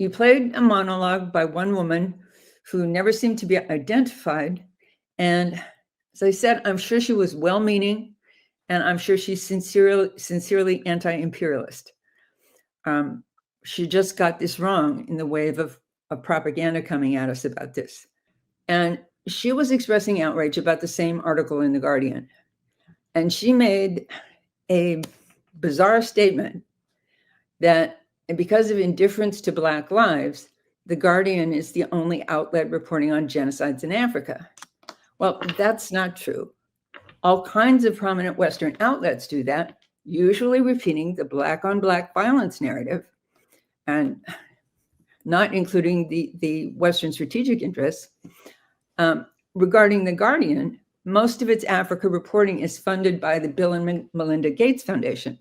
you played a monologue by one woman who never seemed to be identified. And as I said, I'm sure she was well-meaning, and I'm sure she's sincerely anti-imperialist. She just got this wrong in the wave of propaganda coming at us about this. And she was expressing outrage about the same article in The Guardian. And she made a bizarre statement that because of indifference to Black lives, The Guardian is the only outlet reporting on genocides in Africa. Well, that's not true. All kinds of prominent Western outlets do that, usually repeating the Black on Black violence narrative and not including the Western strategic interests. Regarding The Guardian, most of its Africa reporting is funded by the Bill and Melinda Gates Foundation,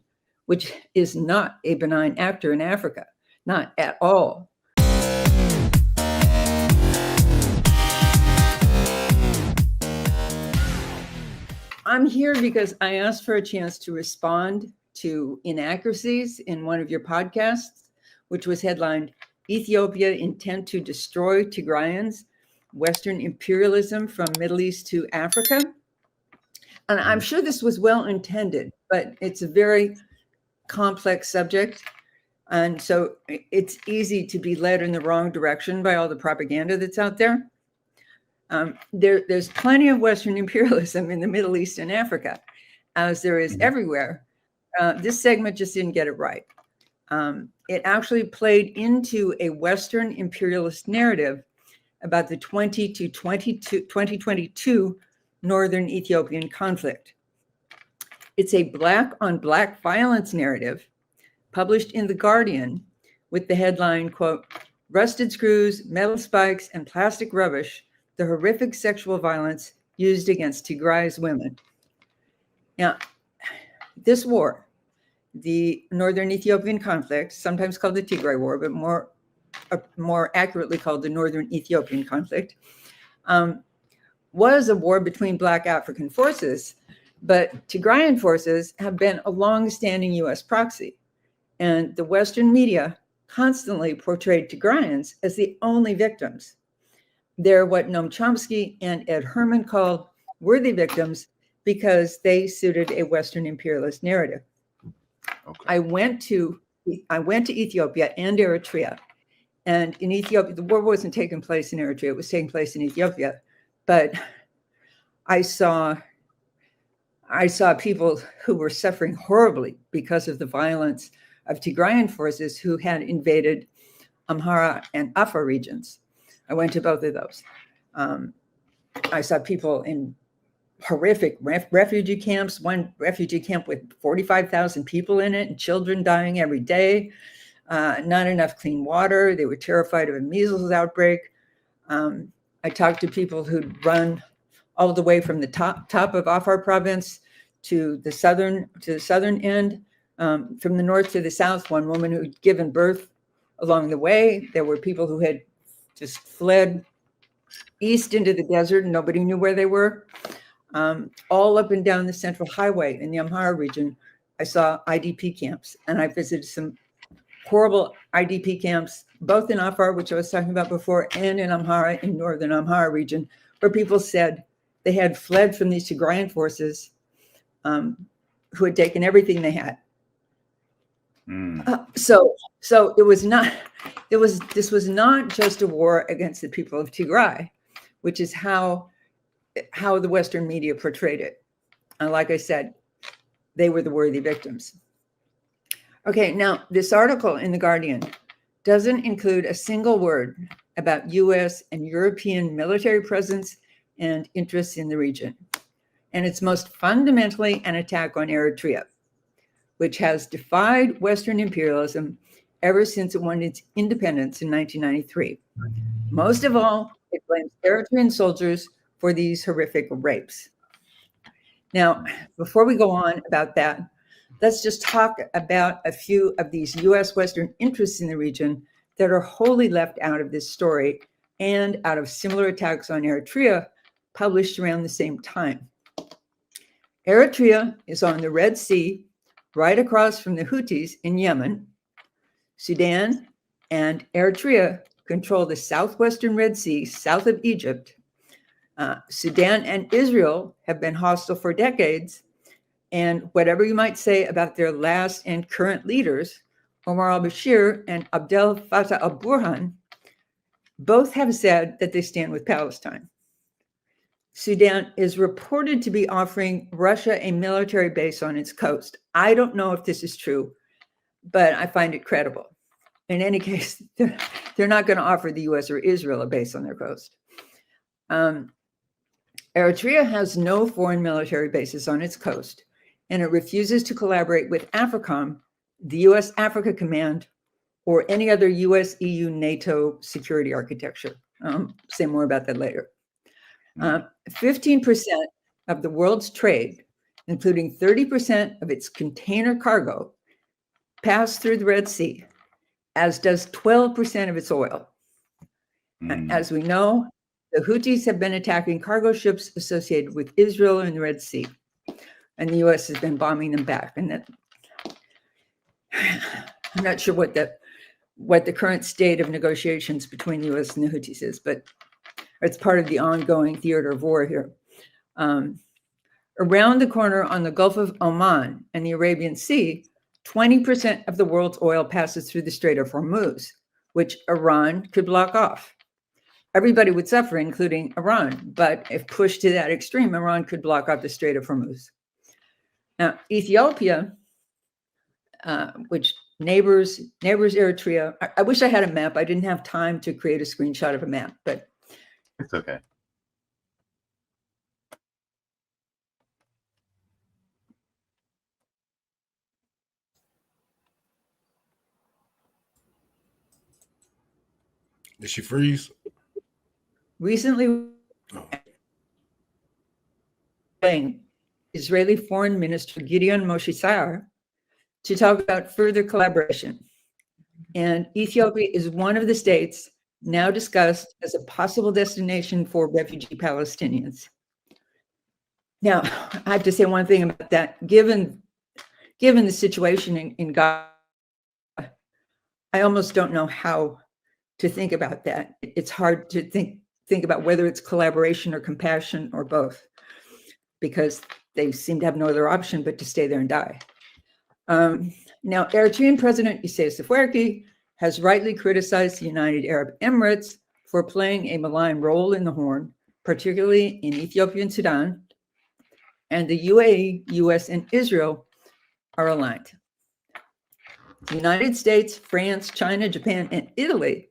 which is not a benign actor in Africa, not at all. I'm here because I asked for a chance to respond to inaccuracies in one of your podcasts, which was headlined, Ethiopia Intent to Destroy Tigrayans, Western Imperialism from Middle East to Africa. And I'm sure this was well intended, but it's a very complex subject. And so it's easy to be led in the wrong direction by all the propaganda that's out there. There's plenty of Western imperialism in the Middle East and Africa, as there is everywhere. This segment just didn't get it right. It actually played into a Western imperialist narrative about the 2022 Northern Ethiopian conflict. It's a Black on Black violence narrative published in The Guardian with the headline, quote, rusted screws, metal spikes, and plastic rubbish, the horrific sexual violence used against Tigray's women. Now, this war, the Northern Ethiopian conflict, sometimes called the Tigray War, but more accurately called the Northern Ethiopian conflict, was a war between Black African forces, but Tigrayan forces have been a long-standing U.S. proxy, and the Western media constantly portrayed Tigrayans as the only victims. They're what Noam Chomsky and Ed Herman called worthy victims because they suited a Western imperialist narrative. Okay. I went to Ethiopia and Eritrea. And in Ethiopia, the war wasn't taking place in Eritrea, it was taking place in Ethiopia. But I saw people who were suffering horribly because of the violence of Tigrayan forces who had invaded Amhara and Afar regions. I went to both of those. I saw people in horrific refugee camps, one refugee camp with 45,000 people in it and children dying every day. Not enough clean water. They were terrified of a measles outbreak. I talked to people who'd run all the way from the top of Afar province to the southern end, from the north to the south. One woman who'd given birth along the way. There were people who had just fled east into the desert and nobody knew where they were. All up and down the central highway in the Amhara region, I saw IDP camps, and I visited some horrible IDP camps, both in Afar, which I was talking about before, and in Amhara, in northern Amhara region, where people said they had fled from these Tigrayan forces who had taken everything they had. So this was not just a war against the people of Tigray, which is how the Western media portrayed it. And like I said, they were the worthy victims. Okay, now this article in The Guardian doesn't include a single word about US and European military presence and interests in the region. And it's most fundamentally an attack on Eritrea, which has defied Western imperialism ever since it won its independence in 1993. Most of all, it blames Eritrean soldiers for these horrific rapes. Now, before we go on about that, let's just talk about a few of these US Western interests in the region that are wholly left out of this story and out of similar attacks on Eritrea published around the same time. Eritrea is on the Red Sea, right across from the Houthis in Yemen. Sudan and Eritrea control the southwestern Red Sea, south of Egypt. Sudan and Israel have been hostile for decades, and whatever you might say about their last and current leaders, Omar al-Bashir and Abdel Fattah al-Burhan, both have said that they stand with Palestine. Sudan is reported to be offering Russia a military base on its coast. I don't know if this is true, but I find it credible. In any case, they're not going to offer the US or Israel a base on their coast. Eritrea has no foreign military bases on its coast, and it refuses to collaborate with AFRICOM, the US Africa Command, or any other US, EU, NATO security architecture. Say more about that later. 15% of the world's trade, including 30% of its container cargo, pass through the Red Sea, as does 12% of its oil. As we know, the Houthis have been attacking cargo ships associated with Israel in the Red Sea, and the US has been bombing them back. And that, I'm not sure what the current state of negotiations between the US and the Houthis is, but it's part of the ongoing theater of war here. Around the corner on the Gulf of Oman and the Arabian Sea, 20% of the world's oil passes through the Strait of Hormuz, which Iran could block off. Everybody would suffer, including Iran, but if pushed to that extreme, Iran could block off the Strait of Hormuz. Now, Ethiopia, which neighbors Eritrea, I wish I had a map. I didn't have time to create a screenshot of a map, but it's okay. Did she freeze? Recently, Israeli Foreign Minister Gideon Moshe Saar to talk about further collaboration. And Ethiopia is one of the states now discussed as a possible destination for refugee Palestinians. Now, I have to say one thing about that. Given the situation in Gaza, I almost don't know how to think about that. It's hard to think about whether it's collaboration or compassion or both, because they seem to have no other option but to stay there and die. Now, Eritrean President Isaias Afwerki has rightly criticized the United Arab Emirates for playing a malign role in the Horn, particularly in Ethiopia and Sudan, and the UAE, US, and Israel are aligned. The United States, France, China, Japan, and Italy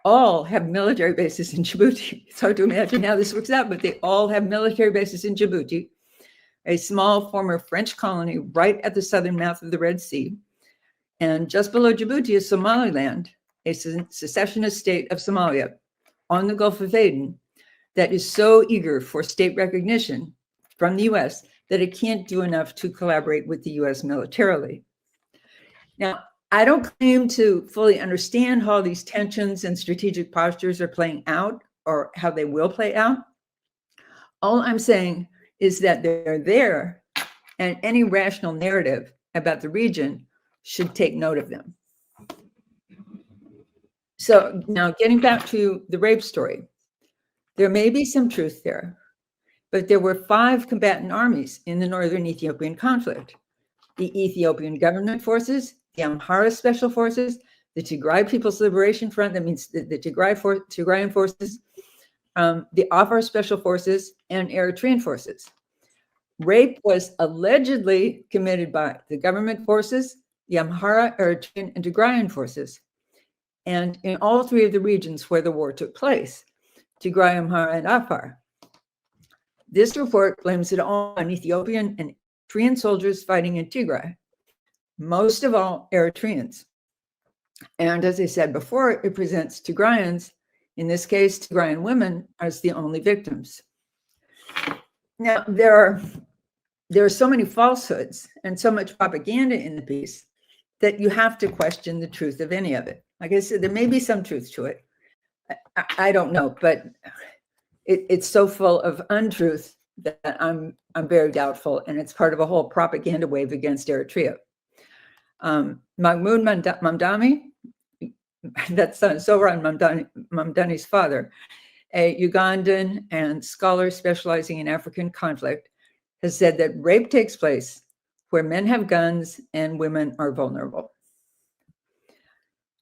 all have military bases in Djibouti. It's hard to imagine how this works out, but they all have military bases in Djibouti, a small former French colony right at the southern mouth of the Red Sea. And just below Djibouti is Somaliland, a secessionist state of Somalia on the Gulf of Aden that is so eager for state recognition from the US that it can't do enough to collaborate with the US militarily. Now, I don't claim to fully understand how these tensions and strategic postures are playing out or how they will play out. All I'm saying is that they're there, and any rational narrative about the region should take note of them. So now getting back to the rape story, there may be some truth there, but there were 5 combatant armies in the northern Ethiopian conflict: the Ethiopian government forces, the Amhara Special Forces, the Tigray People's Liberation Front, that means the Tigrayan forces, the Afar Special Forces, and Eritrean forces. Rape was allegedly committed by the government forces, the Amhara, Eritrean, and Tigrayan forces. And in all 3 of the regions where the war took place, Tigray, Amhara, and Afar. This report blames it all on Ethiopian and Eritrean soldiers fighting in Tigray, most of all Eritreans. And as I said before, it presents Tigrayans, in this case, Tigrayan women, as the only victims. Now, there are so many falsehoods and so much propaganda in the piece that you have to question the truth of any of it. Like I said, there may be some truth to it. I don't know, but it's so full of untruth that I'm very doubtful, and it's part of a whole propaganda wave against Eritrea. Mahmoud Mamdani, that's Zohran Mamdani's father, a Ugandan and scholar specializing in African conflict, has said that rape takes place where men have guns and women are vulnerable.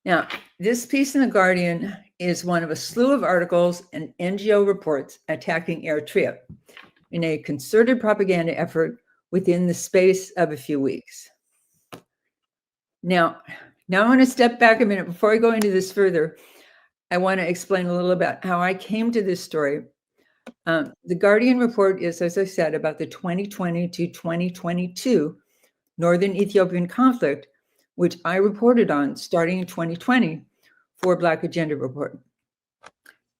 Now, this piece in The Guardian is one of a slew of articles and NGO reports attacking Eritrea in a concerted propaganda effort within the space of a few weeks. Now I want to step back a minute. Before I go into this further, I want to explain a little about how I came to this story. The Guardian report is, as I said, about the 2020 to 2022 Northern Ethiopian conflict, which I reported on starting in 2020 for Black Agenda Report.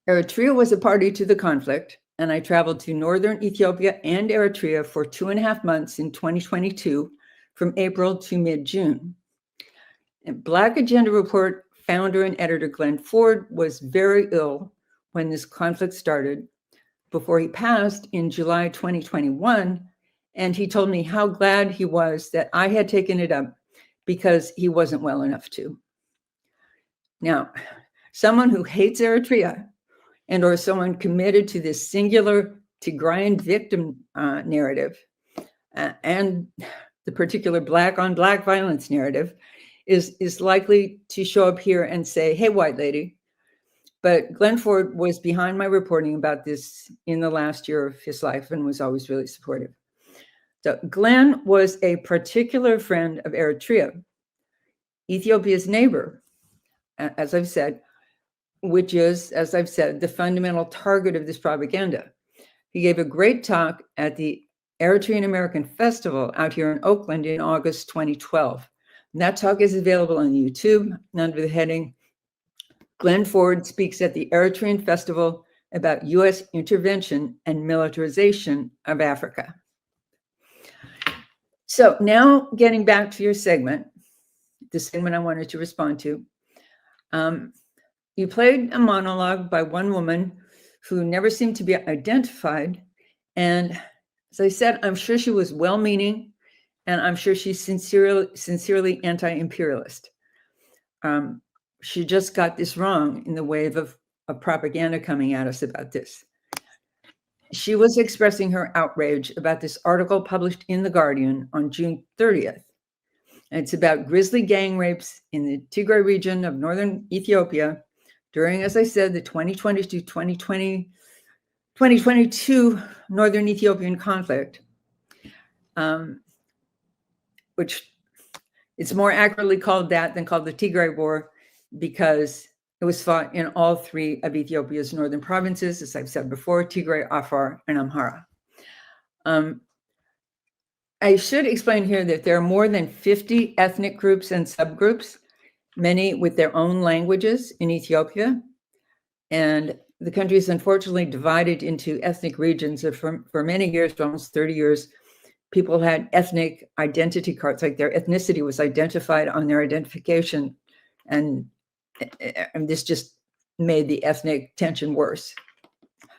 Eritrea was a party to the conflict, and I traveled to Northern Ethiopia and Eritrea for 2.5 months in 2022, from April to mid-June. And Black Agenda Report founder and editor Glenn Ford was very ill when this conflict started, before he passed in July 2021, and he told me how glad he was that I had taken it up because he wasn't well enough to. Now, someone who hates Eritrea and or someone committed to this singular Tigrayan victim narrative and the particular Black on Black violence narrative is likely to show up here and say, hey, white lady. But Glenn Ford was behind my reporting about this in the last year of his life and was always really supportive. So Glenn was a particular friend of Eritrea, Ethiopia's neighbor, as I've said, which is, as I've said, the fundamental target of this propaganda. He gave a great talk at the Eritrean American Festival out here in Oakland in August 2012. And that talk is available on YouTube under the heading, Glenn Ford speaks at the Eritrean Festival about U.S. intervention and militarization of Africa. So now getting back to your segment, the segment I wanted to respond to, you played a monologue by one woman who never seemed to be identified. And as I said, I'm sure she was well-meaning, and I'm sure she's sincerely anti-imperialist. She just got this wrong in the wave of propaganda coming at us about this. She was expressing her outrage about this article published in The Guardian on June 30th. And it's about grisly gang rapes in the Tigray region of northern Ethiopia during, as I said, the 2020 to 2022 Northern Ethiopian conflict, which it's more accurately called that than called the Tigray War, because it was fought in all three of Ethiopia's northern provinces, as I've said before, Tigray, Afar, and Amhara. I should explain here that there are more than 50 ethnic groups and subgroups, many with their own languages in Ethiopia. And the country is unfortunately divided into ethnic regions. For many years, for almost 30 years, people had ethnic identity cards, like their ethnicity was identified on their identification. And this just made the ethnic tension worse.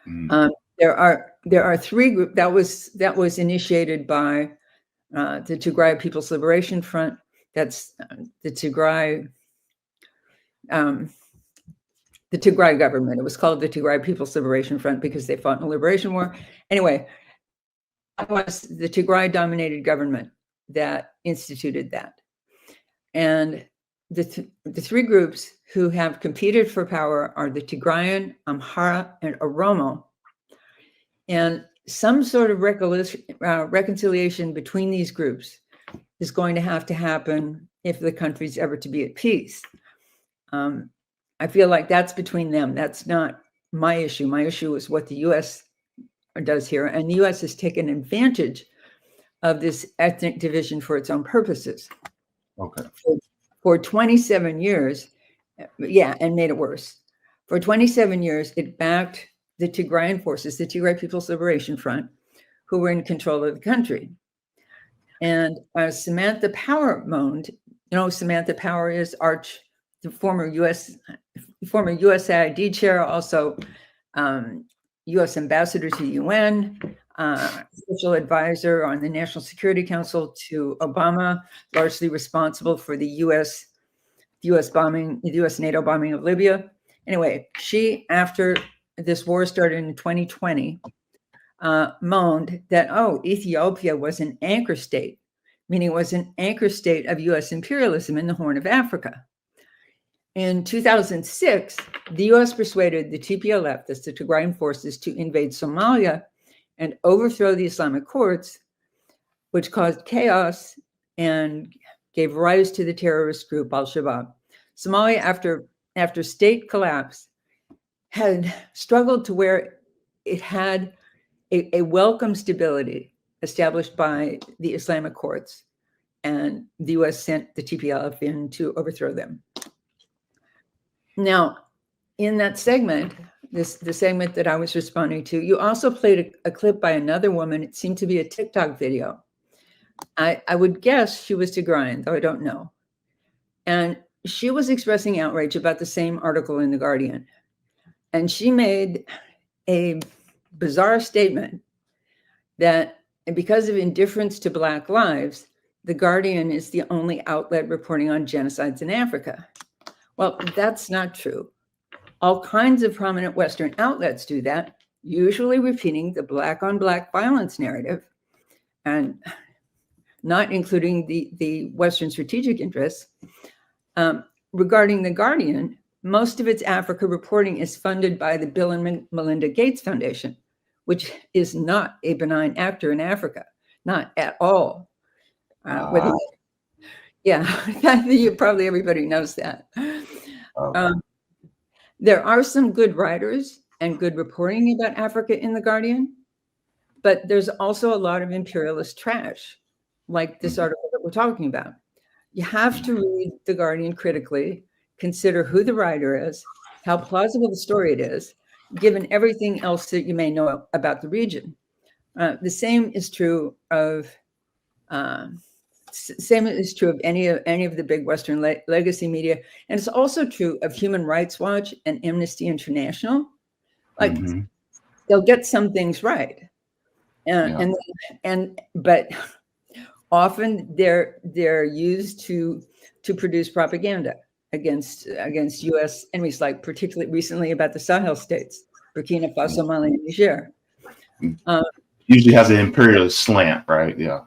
There are three groups that was initiated by the Tigray People's Liberation Front. That's the Tigray government. It was called the Tigray People's Liberation Front because they fought in the Liberation War. Anyway, it was the Tigray-dominated government that instituted that. And the three groups who have competed for power are the Tigrayan, Amhara, and Oromo. And some sort of reconciliation between these groups is going to have to happen if the country's ever to be at peace. I feel like that's between them. That's not my issue. My issue is what the U.S. does here. And the U.S. has taken advantage of this ethnic division for its own purposes. Okay. For 27 years, and made it worse. For 27 years, it backed the Tigrayan forces, the Tigray People's Liberation Front, who were in control of the country. And as Samantha Power moaned, Samantha Power is the former USAID chair, also U.S. ambassador to the UN, special advisor on the National Security Council to Obama, largely responsible for the U.S. the U.S. NATO bombing of Libya. Anyway, she, after this war started in 2020, moaned that, oh, Ethiopia was an anchor state, meaning it was an anchor state of U.S. imperialism in the Horn of Africa. In 2006, the U.S. persuaded the TPLF, that's the Tigrayan forces, to invade Somalia and overthrow the Islamic courts, which caused chaos and gave rise to the terrorist group Al-Shabaab. Somalia, after state collapse, had struggled to where it had a welcome stability established by the Islamic courts, and the U.S. sent the TPLF in to overthrow them. Now, in that segment, the segment that I was responding to, you also played a clip by another woman. It seemed to be a TikTok video. I would guess she was Tigrayan, though I don't know. And she was expressing outrage about the same article in The Guardian. And she made a bizarre statement that because of indifference to Black lives, The Guardian is the only outlet reporting on genocides in Africa. Well, that's not true. All kinds of prominent Western outlets do that, usually repeating the Black on Black violence narrative and not including the Western strategic interests. Regarding The Guardian, most of its Africa reporting is funded by the Bill and Melinda Gates Foundation, which is not a benign actor in Africa, not at all. Yeah, probably everybody knows that. There are some good writers and good reporting about Africa in The Guardian, but there's also a lot of imperialist trash, like this article that we're talking about. You have to read The Guardian critically, consider who the writer is, how plausible the story it is, given everything else that you may know about the region. The same is true of any of the big Western legacy media, and it's also true of Human Rights Watch and Amnesty International. Like they'll get some things right, but often they're used to produce propaganda against U.S. enemies, like particularly recently about the Sahel states, Burkina Faso, Mali, and Niger. Usually has an imperialist slant, right? Yeah.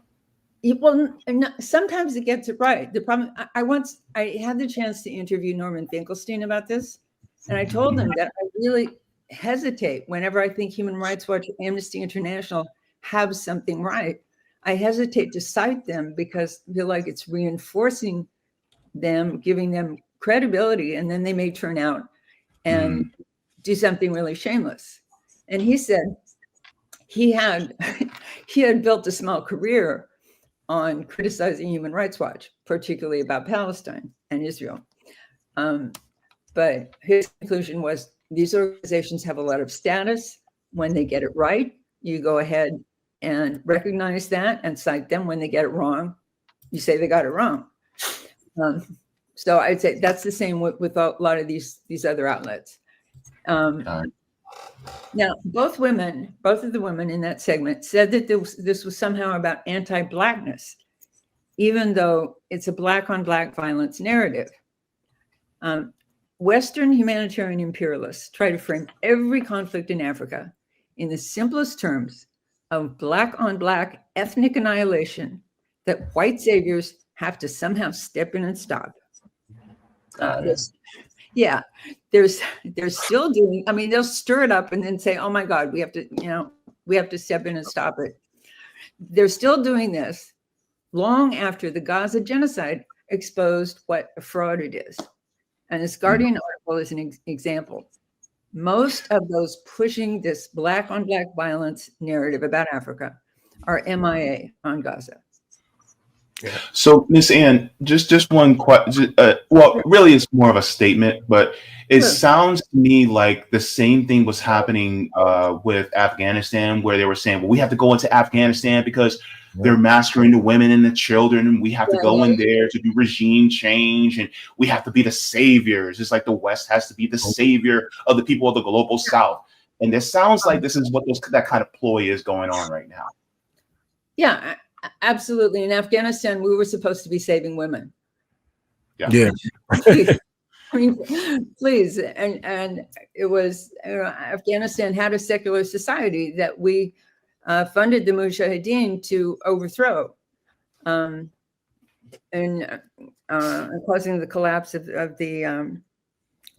Well, sometimes it gets it right. The problem, I had the chance to interview Norman Finkelstein about this, and I told him that I really hesitate whenever I think Human Rights Watch, Amnesty International have something right. I hesitate to cite them because I feel like it's reinforcing them, giving them credibility, and then they may turn out and do something really shameless. And he said he had built a small career on criticizing Human Rights Watch, particularly about Palestine and Israel. But his conclusion was these organizations have a lot of status. When they get it right, you go ahead and recognize that and cite them. When they get it wrong, you say they got it wrong. So I'd say that's the same with a lot of these other outlets. Now, both of the women in that segment said that this was somehow about anti-Blackness, even though it's a Black on Black violence narrative. Western humanitarian imperialists try to frame every conflict in Africa in the simplest terms of Black on Black ethnic annihilation that white saviors have to somehow step in and stop. They're still doing. I mean, they'll stir it up and then say, "Oh my God, we have to step in and stop it." They're still doing this long after the Gaza genocide exposed what a fraud it is. And this Guardian article is an example. Most of those pushing this Black on Black violence narrative about Africa are MIA on Gaza. Yeah. So, Miss Ann, just one question. Well, really, it's more of a statement, but it sounds to me like the same thing was happening with Afghanistan, where they were saying, "Well, we have to go into Afghanistan because they're massacring the women and the children, and we have to go in there to do regime change, and we have to be the saviors." It's like the West has to be the savior of the people of the global South, and it sounds like this is what that kind of ploy is going on right now. Yeah. Absolutely. In Afghanistan, we were supposed to be saving women. Yeah. I mean, please. And it was, Afghanistan had a secular society that we funded the Mujahideen to overthrow, and causing the collapse of the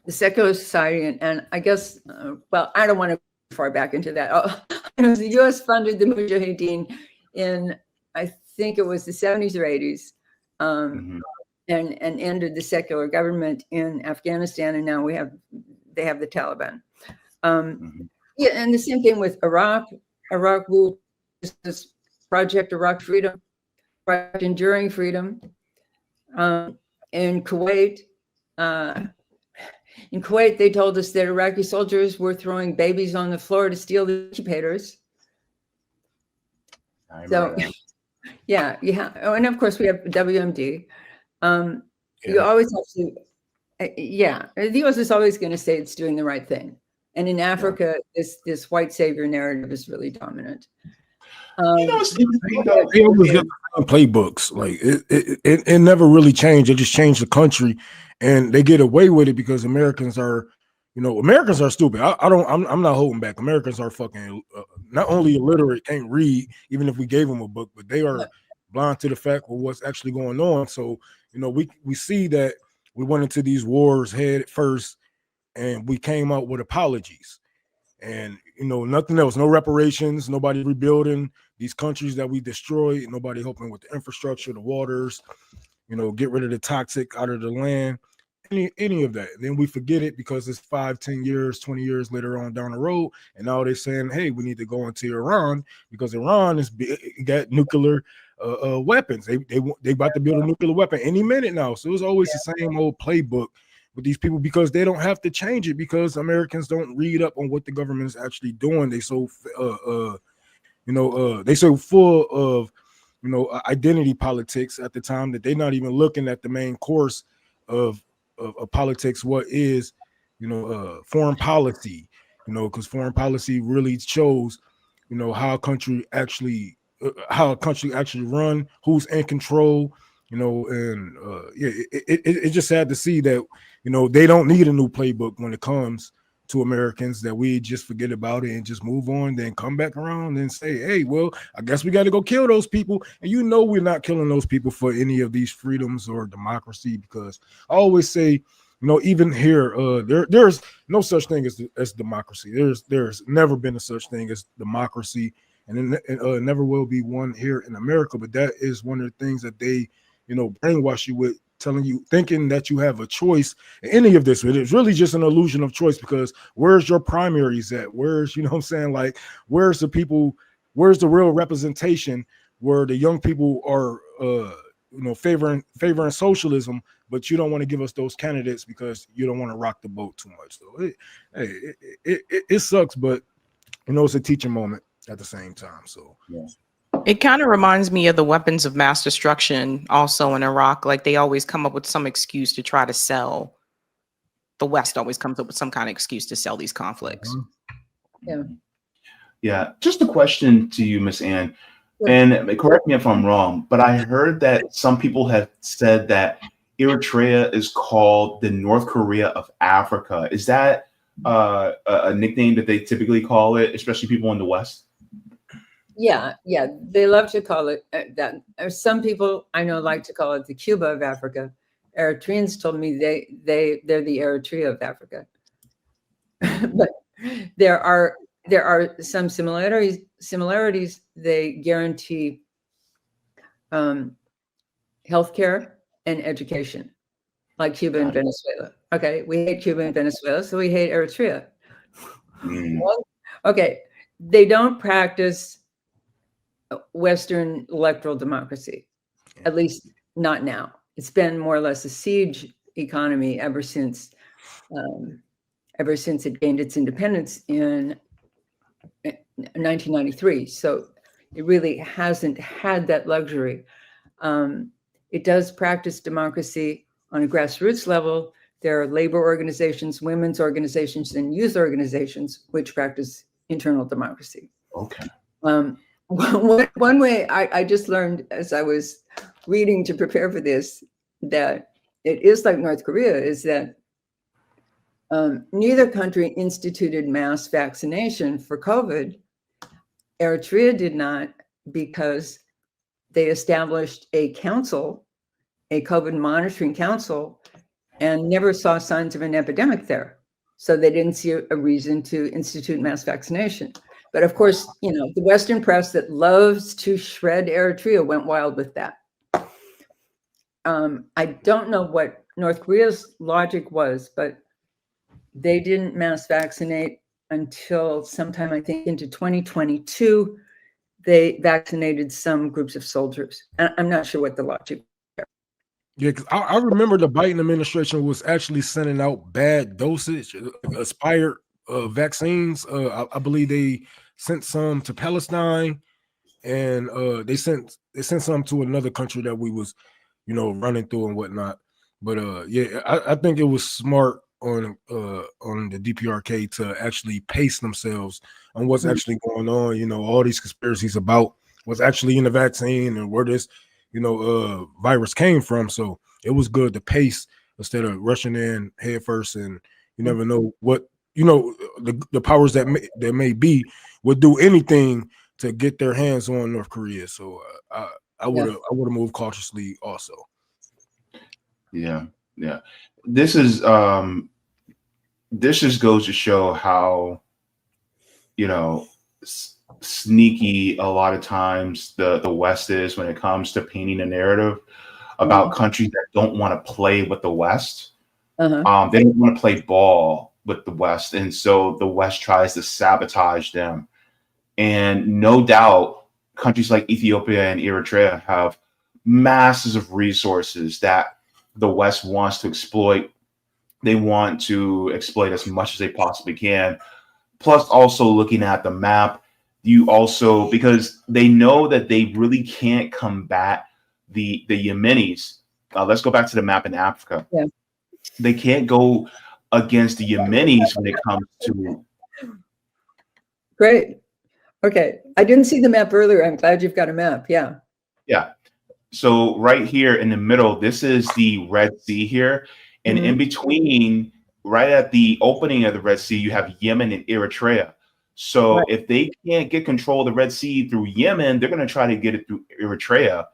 secular society. And I guess, well, I don't want to go far back into that. The U.S. funded the Mujahideen in, I think it was the 70s or 80s. And ended the secular government in Afghanistan, and now they have the Taliban. Yeah, and the same thing with Iraq. Iraq will this Project Iraq Freedom, Project Enduring Freedom. In Kuwait, they told us that Iraqi soldiers were throwing babies on the floor to steal the incubators. So, yeah. Oh, and of course we have WMD. You always have to, the U.S. is always going to say it's doing the right thing. And in Africa, this white savior narrative is really dominant. They always got the same playbooks. Like it never really changed. They just changed the country, and they get away with it because Americans are stupid. I'm not holding back. Americans are fucking not only illiterate, can't read, even if we gave them a book, but they are blind to the fact of what's actually going on. So, we see that we went into these wars head first, and we came out with apologies, and nothing else, no reparations, nobody rebuilding these countries that we destroyed, nobody helping with the infrastructure, the waters, get rid of the toxic out of the land, any of that. Then we forget it because it's 5, 10 years, 20 years later on down the road, and now they're saying, hey, we need to go into Iran because Iran got nuclear weapons. They about to build a nuclear weapon any minute now. So it's always the same old playbook with these people because they don't have to change it because Americans don't read up on what the government is actually doing. They so full of identity politics at the time that they're not even looking at the main course of politics. What is foreign policy? Because foreign policy really shows how a country actually run, who's in control, and it's just sad to see that they don't need a new playbook when it comes to Americans, that we just forget about it and just move on, then come back around and say, hey, well, I guess we got to go kill those people. And we're not killing those people for any of these freedoms or democracy, because I always say, even here, there's no such thing as democracy. There's never been a such thing as democracy, and it never will be one here in America. But that is one of the things that they, brainwash you with, telling you, thinking that you have a choice in any of this. It's really just an illusion of choice, because where's your primaries at? Where's, like, where's the people, where's the real representation where the young people are, favoring socialism, but you don't want to give us those candidates because you don't want to rock the boat too much. So it sucks, but it's a teaching moment at the same time. So it kind of reminds me of the weapons of mass destruction also in Iraq. Like, they always come up with some excuse to try to sell. The West always comes up with some kind of excuse to sell these conflicts. Yeah. Just a question to you, Miss Ann, and correct me if I'm wrong, but I heard that some people have said that Eritrea is called the North Korea of Africa. Is that a nickname that they typically call it, especially people in the West? Yeah, they love to call it that. Some people I know like to call it the Cuba of Africa. Eritreans told me they're the Eritrea of Africa. But there are some similarities. They guarantee healthcare and education, like Cuba and Venezuela. Okay, we hate Cuba and Venezuela, so we hate Eritrea. Okay, they don't practice Western electoral democracy, at least not now. It's been more or less a siege economy ever since it gained its independence in 1993. So it really hasn't had that luxury. It does practice democracy on a grassroots level. There are labor organizations, women's organizations, and youth organizations which practice internal democracy. Okay. One way I just learned as I was reading to prepare for this, that it is like North Korea is that neither country instituted mass vaccination for COVID. Eritrea did not, because they established a council, a COVID monitoring council, and never saw signs of an epidemic there. So they didn't see a reason to institute mass vaccination. But of course, you know, the Western press that loves to shred Eritrea went wild with that. I don't know what North Korea's logic was, but they didn't mass vaccinate until sometime, I think, into 2022. They vaccinated some groups of soldiers. I'm not sure what the logic. Yeah, because I remember the Biden administration was actually sending out bad dosage, expired vaccines. I believe they sent some to Palestine, and they sent some to another country that we was, you know, running through and whatnot. But yeah, I think it was smart on the DPRK to actually pace themselves on what's actually going on. You know, all these conspiracies about what's actually in the vaccine and where this, you know, virus came from. So it was good to pace instead of rushing in head first. And you never know what, you know, the powers that may be would do anything to get their hands on North Korea. So I would have moved cautiously also. Yeah. This just goes to show how, you know, sneaky a lot of times the West is when it comes to painting a narrative about countries that don't want to play with the West. They don't want to play ball with the West, and so the West tries to sabotage them. And no doubt, countries like Ethiopia and Eritrea have masses of resources that the West wants to exploit. They want to exploit as much as they possibly can. Plus, also looking at the map, you also, because they know that they really can't combat the Yemenis. Let's go back to the map in Africa. Yeah. They can't go against the Yemenis when it comes to. Great. Okay. I didn't see the map earlier. I'm glad you've got a map. Yeah. Yeah. So right here in the middle, this is the Red Sea here. And in between, right at the opening of the Red Sea, you have Yemen and Eritrea. So if they can't get control of the Red Sea through Yemen, they're going to try to get it through Eritrea.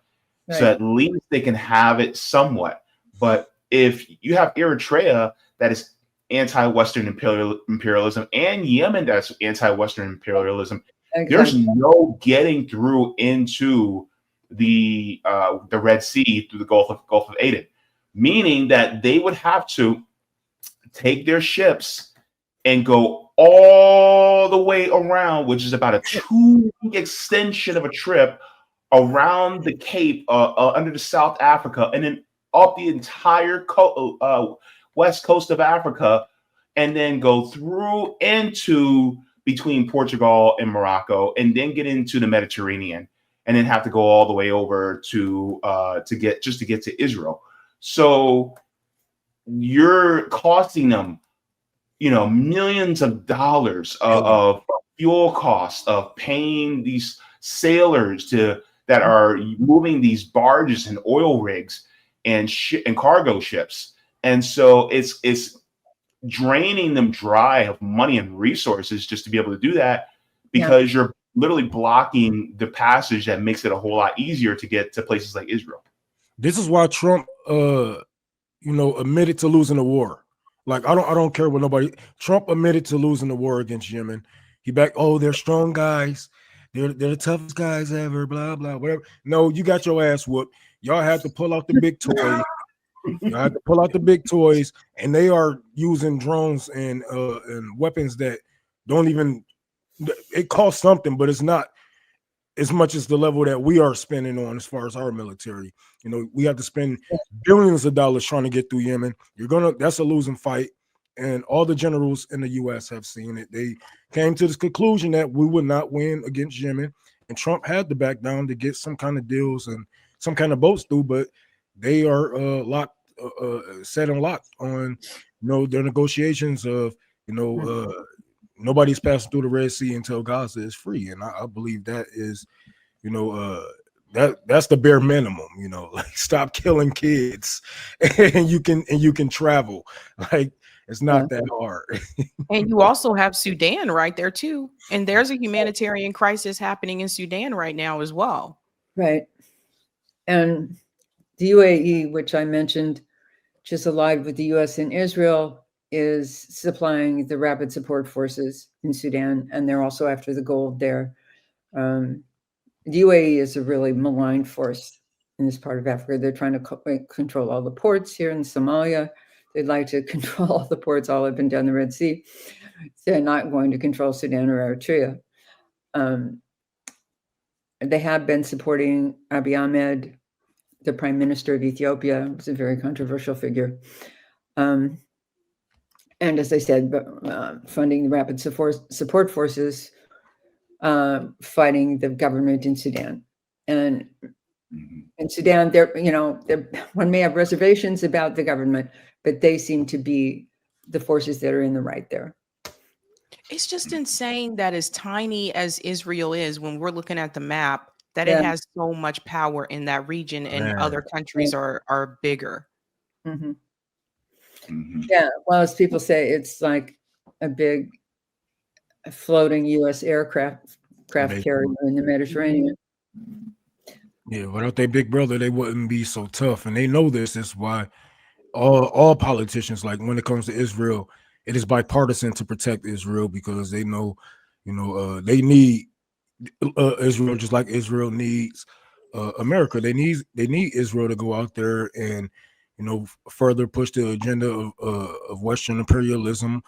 Right. So at least they can have it somewhat. But if you have Eritrea that is anti-Western imperialism and Yemen that's anti-Western imperialism, there's no getting through into the Red Sea through the Gulf of Aden, meaning that they would have to take their ships and go all the way around, which is about a 2-week extension of a trip around the Cape under the South Africa, and then up the entire west coast of Africa, and then go through into between Portugal and Morocco, and then get into the Mediterranean, and then have to go all the way over to get to Israel. So you're costing them, you know, millions of dollars of fuel costs, of paying these sailors that are moving these barges and oil rigs and cargo ships. And so it's draining them dry of money and resources just to be able to do that, because you're literally blocking the passage that makes it a whole lot easier to get to places like Israel. This is why Trump, admitted to losing the war. Like, I don't care what nobody. Trump admitted to losing the war against Yemen. He they're strong guys. They're the toughest guys ever. Blah blah whatever. No, you got your ass whooped. Y'all had to pull out the big toys. You had to pull out the big toys, and they are using drones and weapons that don't even. It costs something, but it's not as much as the level that we are spending on as far as our military. You know, we have to spend billions of dollars trying to get through Yemen. That's a losing fight. And all the generals in the U.S. have seen it. They came to this conclusion that we would not win against Yemen. And Trump had to back down to get some kind of deals and some kind of boats through, but they are set and locked on, their negotiations of, nobody's passing through the Red Sea until Gaza is free. And I believe that is, that's the bare minimum, you know, like stop killing kids and you can travel. Like it's not that hard. And you also have Sudan right there too. And there's a humanitarian crisis happening in Sudan right now as well. Right. And the UAE, which I mentioned, just allied with the US and Israel, is supplying the rapid support forces in Sudan, and they're also after the gold there. The UAE is a really malign force in this part of Africa. They're trying to control all the ports here in Somalia. They'd like to control all the ports all up and down the Red Sea. They're not going to control Sudan or Eritrea. They have been supporting Abiy Ahmed, the prime minister of Ethiopia. It's a very controversial figure. And as I said, funding the rapid support forces, fighting the government in Sudan. And in Sudan, one may have reservations about the government, but they seem to be the forces that are in the right there. It's just insane that as tiny as Israel is, when we're looking at the map, that it has so much power in that region, and other countries are bigger. Mm-hmm. Mm-hmm. Yeah, well, as people say, it's like a big floating U.S. aircraft carrier in the Mediterranean. Yeah, without their big brother, they wouldn't be so tough, and they know this. That's why all politicians, like when it comes to Israel, it is bipartisan to protect Israel, because they know, they need Israel just like Israel needs America. They need Israel to go out there and further push the agenda of Western imperialism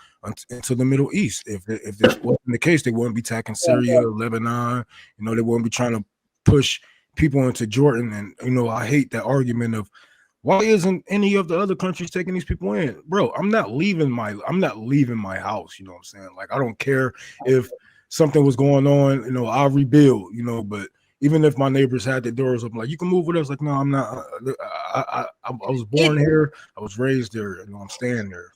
into the Middle East. If this wasn't the case, they wouldn't be attacking Syria, Lebanon. They wouldn't be trying to push people into Jordan. And I hate that argument of, why isn't any of the other countries taking these people in? Bro, I'm not leaving my house. You know what I'm saying? Like, I don't care if something was going on, I'll rebuild, but even if my neighbors had their doors open, like, you can move with us. Like, no, I'm not. I was born here. I was raised there. I'm staying there.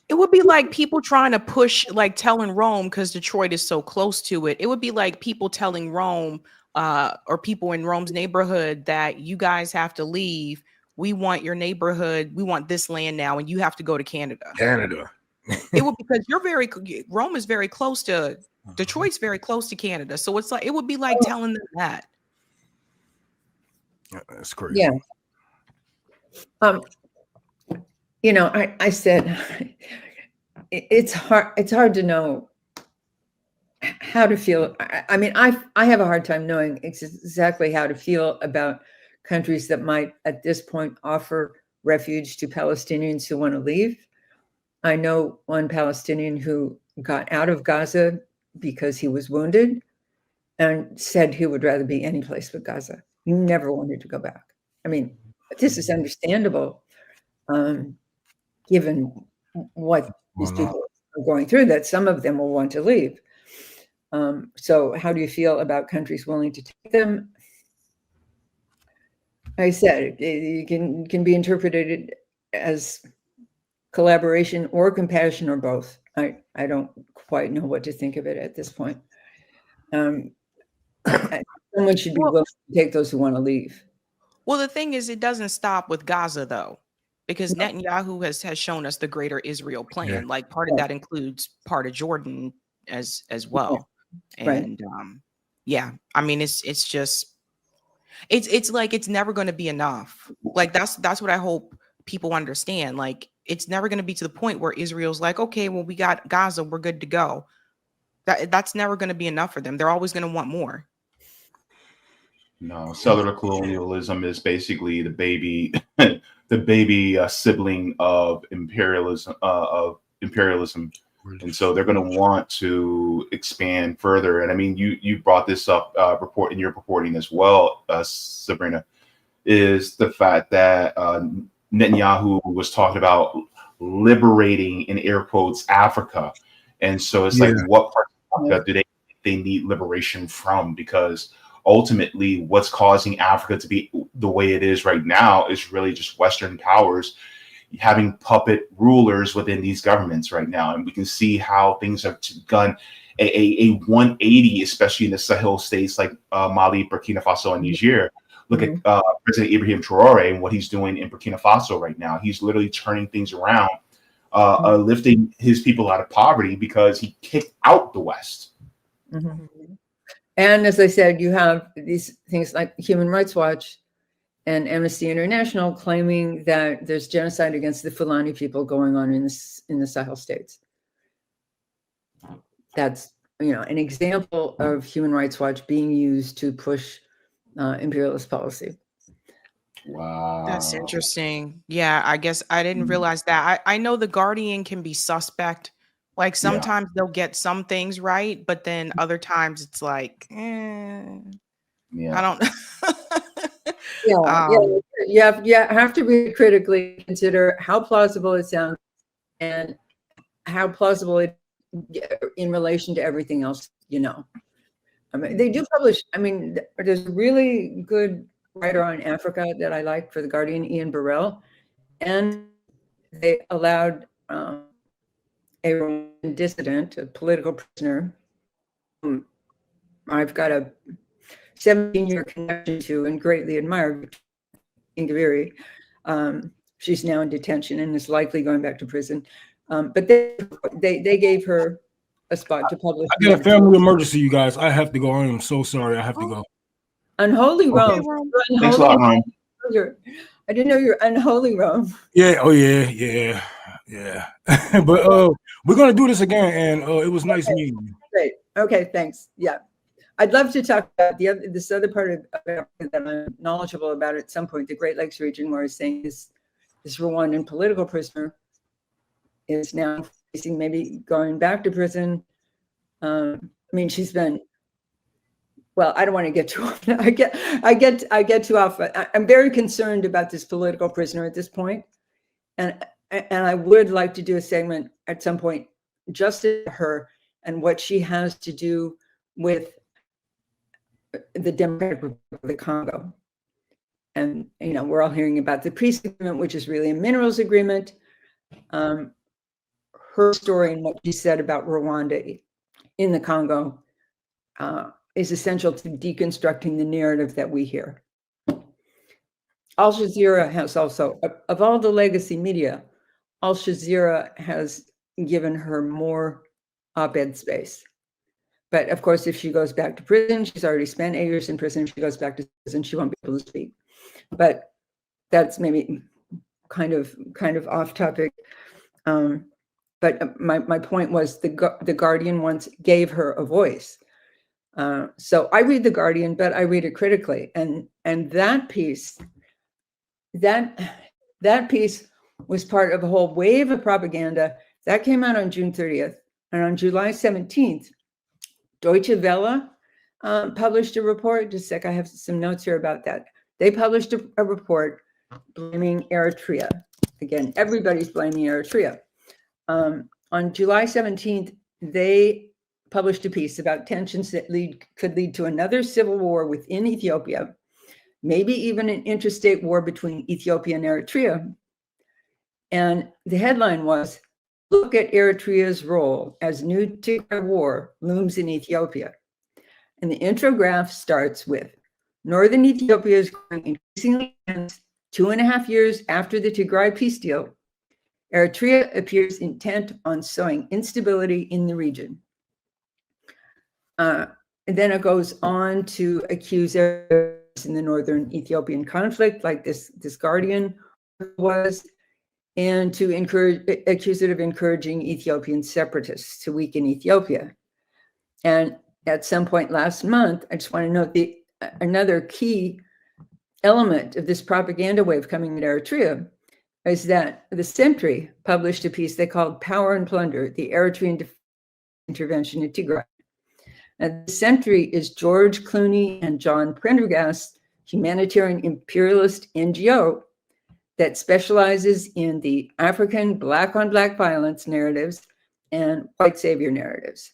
It would be like people trying to push, like telling Rome, because Detroit is so close to it. It would be like people telling Rome or people in Rome's neighborhood that you guys have to leave. We want your neighborhood. We want this land now, and you have to go to Canada. It would, because Rome is very close to Detroit's very close to Canada. So it's like, it would be like telling them that. That's crazy. Yeah. I said it's hard to know how to feel. I mean, I have a hard time knowing exactly how to feel about countries that might at this point offer refuge to Palestinians who want to leave. I know one Palestinian who got out of Gaza because he was wounded and said he would rather be any place but Gaza. He never wanted to go back. I mean, this is understandable, given what these people are going through, that some of them will want to leave. So how do you feel about countries willing to take them? I said, it can be interpreted as collaboration or compassion or both. I don't quite know what to think of it at this point. Someone should be willing to take those who want to leave. Well, the thing is, it doesn't stop with Gaza, though, because Netanyahu has shown us the greater Israel plan. Yeah. Like, part of that includes part of Jordan as well. Yeah. And I mean, it's just, it's like, it's never going to be enough. Like, that's what I hope people understand. Like, it's never going to be to the point where Israel's like, okay, well, we got Gaza, we're good to go. That's never going to be enough for them. They're always going to want more. No, settler colonialism is basically the baby sibling of imperialism. And so they're going to want to expand further. And I mean, you brought this up in your reporting as well, Sabrina, is the fact that Netanyahu was talking about liberating, in air quotes, Africa. And so it's like, what part of Africa do they need liberation from? Because ultimately what's causing Africa to be the way it is right now is really just Western powers having puppet rulers within these governments right now. And we can see how things have gone a 180, especially in the Sahel states like Mali, Burkina Faso, and Niger, Look at President Ibrahim Traore and what he's doing in Burkina Faso right now. He's literally turning things around, lifting his people out of poverty because he kicked out the West. And as I said, you have these things like Human Rights Watch and Amnesty International claiming that there's genocide against the Fulani people going on in the Sahel states. That's, an example of Human Rights Watch being used to push imperialist policy. Wow. That's interesting. Yeah, I guess I didn't realize that. I know the Guardian can be suspect. Like sometimes they'll get some things right, but then other times it's like, I don't You have to read critically, consider how plausible it sounds and how plausible it in relation to everything else, I mean, they do publish, there's a really good writer on Africa that I like for The Guardian, Ian Burrell, and they allowed a dissident, a political prisoner, whom I've got a 17-year connection to and greatly admire, Ingabire. She's now in detention and is likely going back to prison. But they gave her a spot to publish. I got a family emergency, you guys. I have to go. I am so sorry. I have to go. Unholy Rome. Thanks a lot, Rome. I didn't know you're unholy Rome. Yeah. Oh yeah. But we're gonna do this again, and it was nice meeting you. Great. Okay. Thanks. Yeah, I'd love to talk about this other part of Africa that I'm knowledgeable about at some point. The Great Lakes region, where I was saying this Rwandan political prisoner is now facing maybe going back to prison. She's been. Well, I don't want to get too off. I get too off. I'm very concerned about this political prisoner at this point, and I would like to do a segment at some point just to her and what she has to do with the Democratic Republic of the Congo. And we're all hearing about the peace agreement, which is really a minerals agreement. Her story and what she said about Rwanda in the Congo is essential to deconstructing the narrative that we hear. Al Jazeera has also, of all the legacy media, Al Jazeera has given her more op-ed space. But of course, if she goes back to prison, she's already spent 8 years in prison. If she goes back to prison, she won't be able to speak. But that's maybe kind of off topic. But my point was the Guardian once gave her a voice. So I read The Guardian, but I read it critically. And that piece was part of a whole wave of propaganda that came out on June 30th. And on July 17th, Deutsche Welle published a report. Just a sec, I have some notes here about that. They published a report blaming Eritrea. Again, everybody's blaming Eritrea. On July 17th, they published a piece about tensions that could lead to another civil war within Ethiopia, maybe even an interstate war between Ethiopia and Eritrea. And the headline was, "Look at Eritrea's role as new Tigray war looms in Ethiopia." And the intro graph starts with, Northern Ethiopia is growing increasingly tense 2.5 years after the Tigray peace deal. Eritrea appears intent on sowing instability in the region. And then it goes on to accuse Eritrea in the northern Ethiopian conflict, like this Guardian was, and to accuse it of encouraging Ethiopian separatists to weaken Ethiopia. And at some point last month, I just want to note another key element of this propaganda wave coming at Eritrea is that the Sentry published a piece they called Power and Plunder, the Eritrean Intervention in Tigray. And the Sentry is George Clooney and John Prendergast's humanitarian imperialist NGO that specializes in the African black-on-black violence narratives and white savior narratives.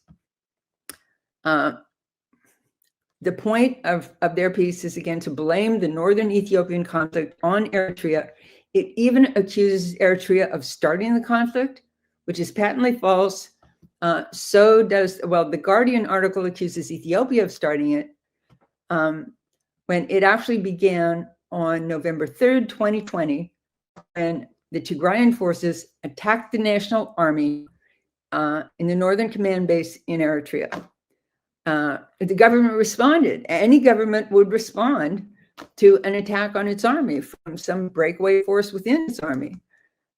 The point of their piece is, again, to blame the northern Ethiopian conflict on Eritrea. It even accuses Eritrea of starting the conflict, which is patently false. The Guardian article accuses Ethiopia of starting it. when it actually began on November 3rd, 2020, when the Tigrayan forces attacked the National Army in the Northern Command Base in Eritrea. The government responded. Any government would respond to an attack on its army from some breakaway force within its army.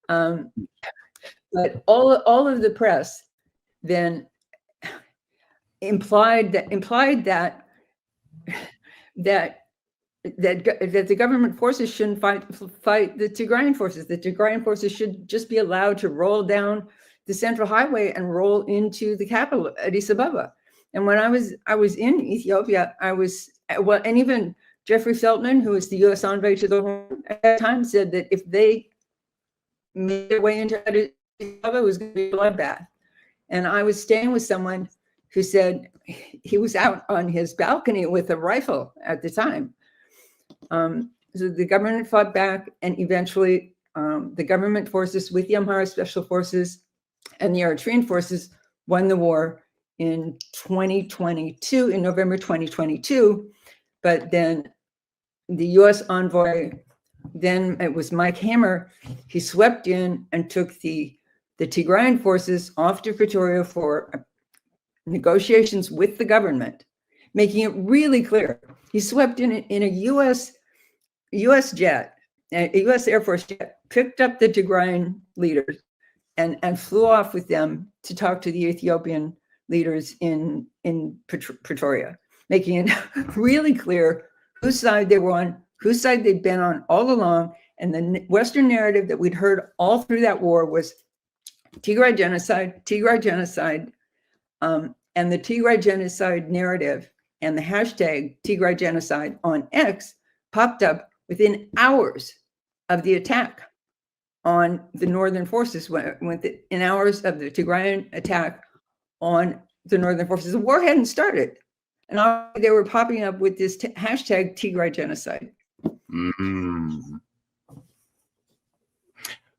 But all of the press then implied that the government forces shouldn't fight the Tigrayan forces. The Tigrayan forces should just be allowed to roll down the central highway and roll into the capital, Addis Ababa. And when I was in Ethiopia, and even Jeffrey Feltman, who was the U.S. envoy to the Horn at that time, said that if they made their way into Addis Ababa, it was going to be a bloodbath. And I was staying with someone who said he was out on his balcony with a rifle at the time. So the government fought back, and eventually the government forces with the Amhara Special Forces and the Eritrean forces won the war in 2022, in November 2022. But then the U.S. envoy, then it was Mike Hammer, he swept in and took the Tigrayan forces off to Pretoria for negotiations with the government, making it really clear. He swept in a U.S. jet, a U.S. Air Force jet, picked up the Tigrayan leaders and flew off with them to talk to the Ethiopian leaders in Pretoria, making it really clear whose side they were on, whose side they'd been on all along. And the Western narrative that we'd heard all through that war was Tigray genocide, Tigray genocide, and the Tigray genocide narrative and the hashtag Tigray genocide on X popped up within hours of the attack on the Northern forces, in hours of the Tigrayan attack on the Northern forces. The war hadn't started, and they were popping up with this hashtag Tigray genocide.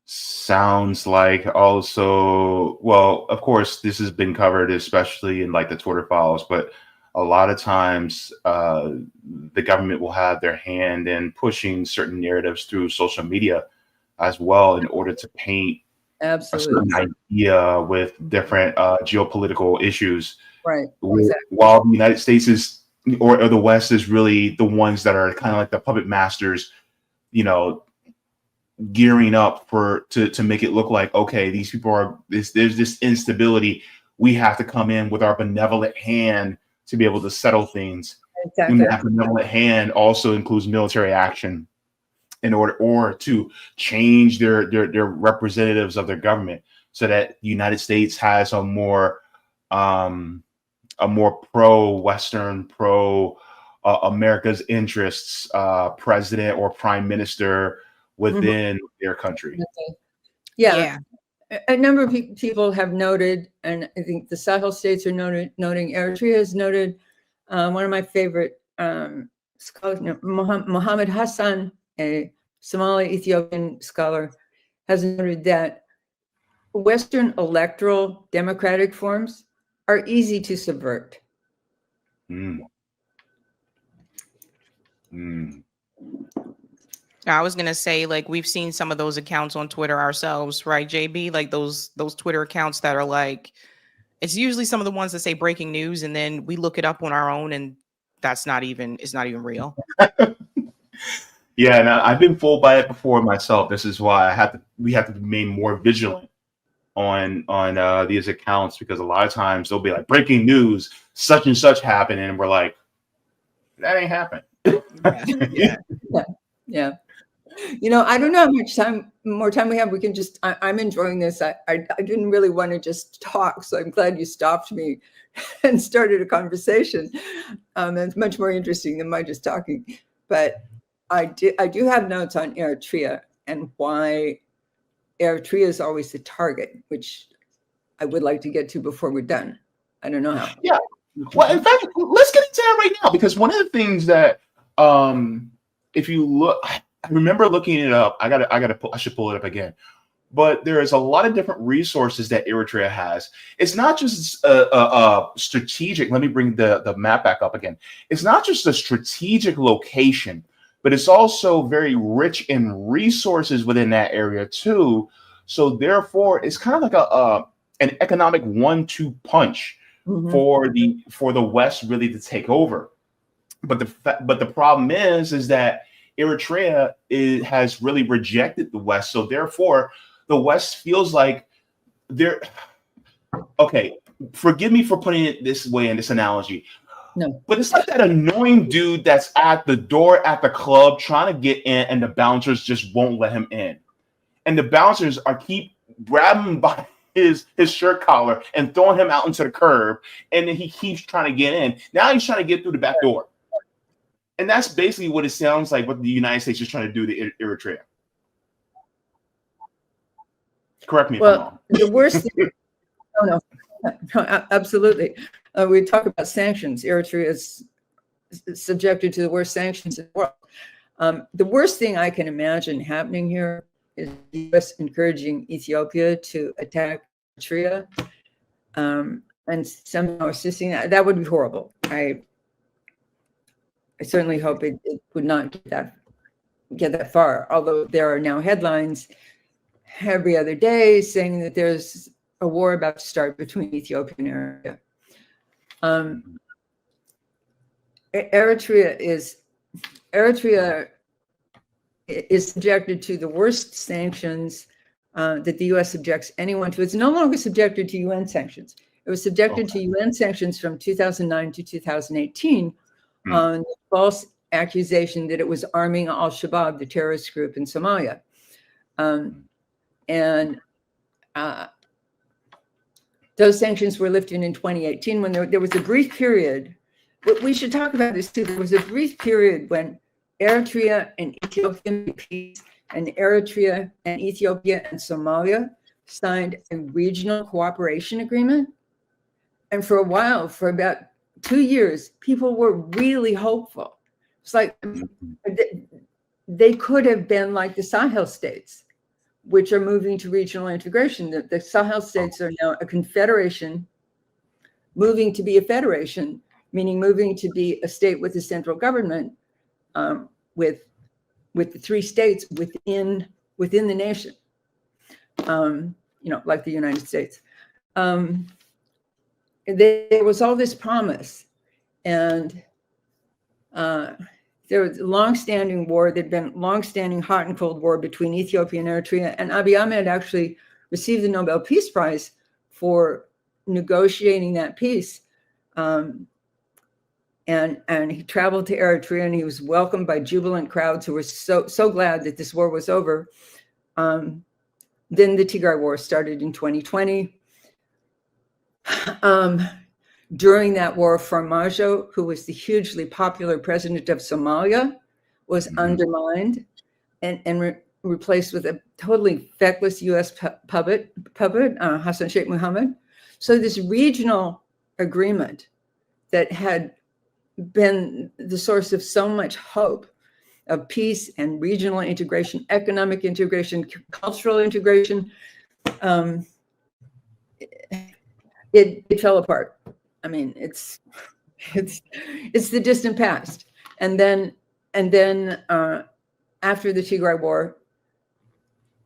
Sounds like also, well, of course, this has been covered, especially in like the Twitter files, but a lot of times the government will have their hand in pushing certain narratives through social media as well in order to paint a certain idea with different geopolitical issues. Right. Exactly. While the United States is, or the West is really the ones that are kind of like the puppet masters, you know, gearing up to make it look like, okay, these people are there's this instability. We have to come in with our benevolent hand to be able to settle things. Exactly. And that benevolent hand also includes military action in order to change their representatives of their government, so that the United States has a more pro-Western, America's interests president or prime minister within their country. Yeah. A number of people have noted, and I think the Sahel states are noting. Eritrea has noted. One of my favorite scholars, Mohammed Hassan, a Somali Ethiopian scholar, has noted that Western electoral democratic forms are easy to subvert. I was gonna say, like, we've seen some of those accounts on Twitter ourselves, right, JB? Like those Twitter accounts that are like, it's usually some of the ones that say breaking news, and then we look it up on our own, and it's not even real. Yeah, and I've been fooled by it before myself. This is why we have to remain more vigilant on these accounts, because a lot of times they'll be like, breaking news, such and such happened, and we're like, that ain't happened. Yeah. You know, I don't know how much more time we have. We can just, I'm enjoying this. I didn't really want to just talk, so I'm glad you stopped me and started a conversation. It's much more interesting than my just talking. But I do have notes on Eritrea and why Eritrea is always the target, which I would like to get to before we're done. I don't know how. Yeah. Well, in fact, let's get into that right now, because one of the things that, if you look, I remember looking it up. I should pull it up again. but there is a lot of different resources that Eritrea has. It's not just a strategic. Let me bring the map back up again. It's not just a strategic location, but it's also very rich in resources within that area too. So therefore, it's kind of like an economic 1-2 punch for the West really to take over. But the problem is that Eritrea has really rejected the West. So therefore, the West feels like they're okay. Forgive me for putting it this way in this analogy. No, but it's like that annoying dude that's at the door at the club trying to get in, and the bouncers just won't let him in. And the bouncers keep grabbing him by his shirt collar and throwing him out into the curb, and then he keeps trying to get in. Now he's trying to get through the back door. And that's basically what it sounds like what the United States is trying to do to Eritrea. Correct me if I'm wrong. The worst thing, no, absolutely. We talk about sanctions. Eritrea is subjected to the worst sanctions in the world. The worst thing I can imagine happening here is the U.S. encouraging Ethiopia to attack Eritrea and somehow assisting that. That would be horrible. I certainly hope it would not get that far, although there are now headlines every other day saying that there's a war about to start between Ethiopia and Eritrea. Eritrea is subjected to the worst sanctions that the U.S. subjects anyone to. It's no longer subjected to UN sanctions. It was subjected to UN sanctions from 2009 to 2018 on the false accusation that it was arming al-Shabaab, the terrorist group in Somalia. And those sanctions were lifted in 2018 when there was a brief period. But we should talk about this too. There was a brief period when Eritrea and Ethiopia made peace, and Eritrea and Ethiopia and Somalia signed a regional cooperation agreement. And for a while, for about 2 years, people were really hopeful. It's like they could have been like the Sahel states, which are moving to regional integration. The Sahel states are now a confederation, moving to be a federation, meaning moving to be a state with a central government, with the 3 states within the nation, like the United States. There was all this promise, and there was a long-standing war. There'd been long-standing hot and cold war between Ethiopia and Eritrea, and Abiy Ahmed actually received the Nobel Peace Prize for negotiating that peace. And he traveled to Eritrea, and he was welcomed by jubilant crowds who were so glad that this war was over. Then the Tigray War started in 2020. During that war, Farmajo, who was the hugely popular president of Somalia, was undermined and replaced with a totally feckless U.S. puppet, Hassan Sheikh Mohammed. So this regional agreement that had been the source of so much hope of peace and regional integration, economic integration, cultural integration, it fell apart. I mean, it's the distant past. And then after the Tigray War,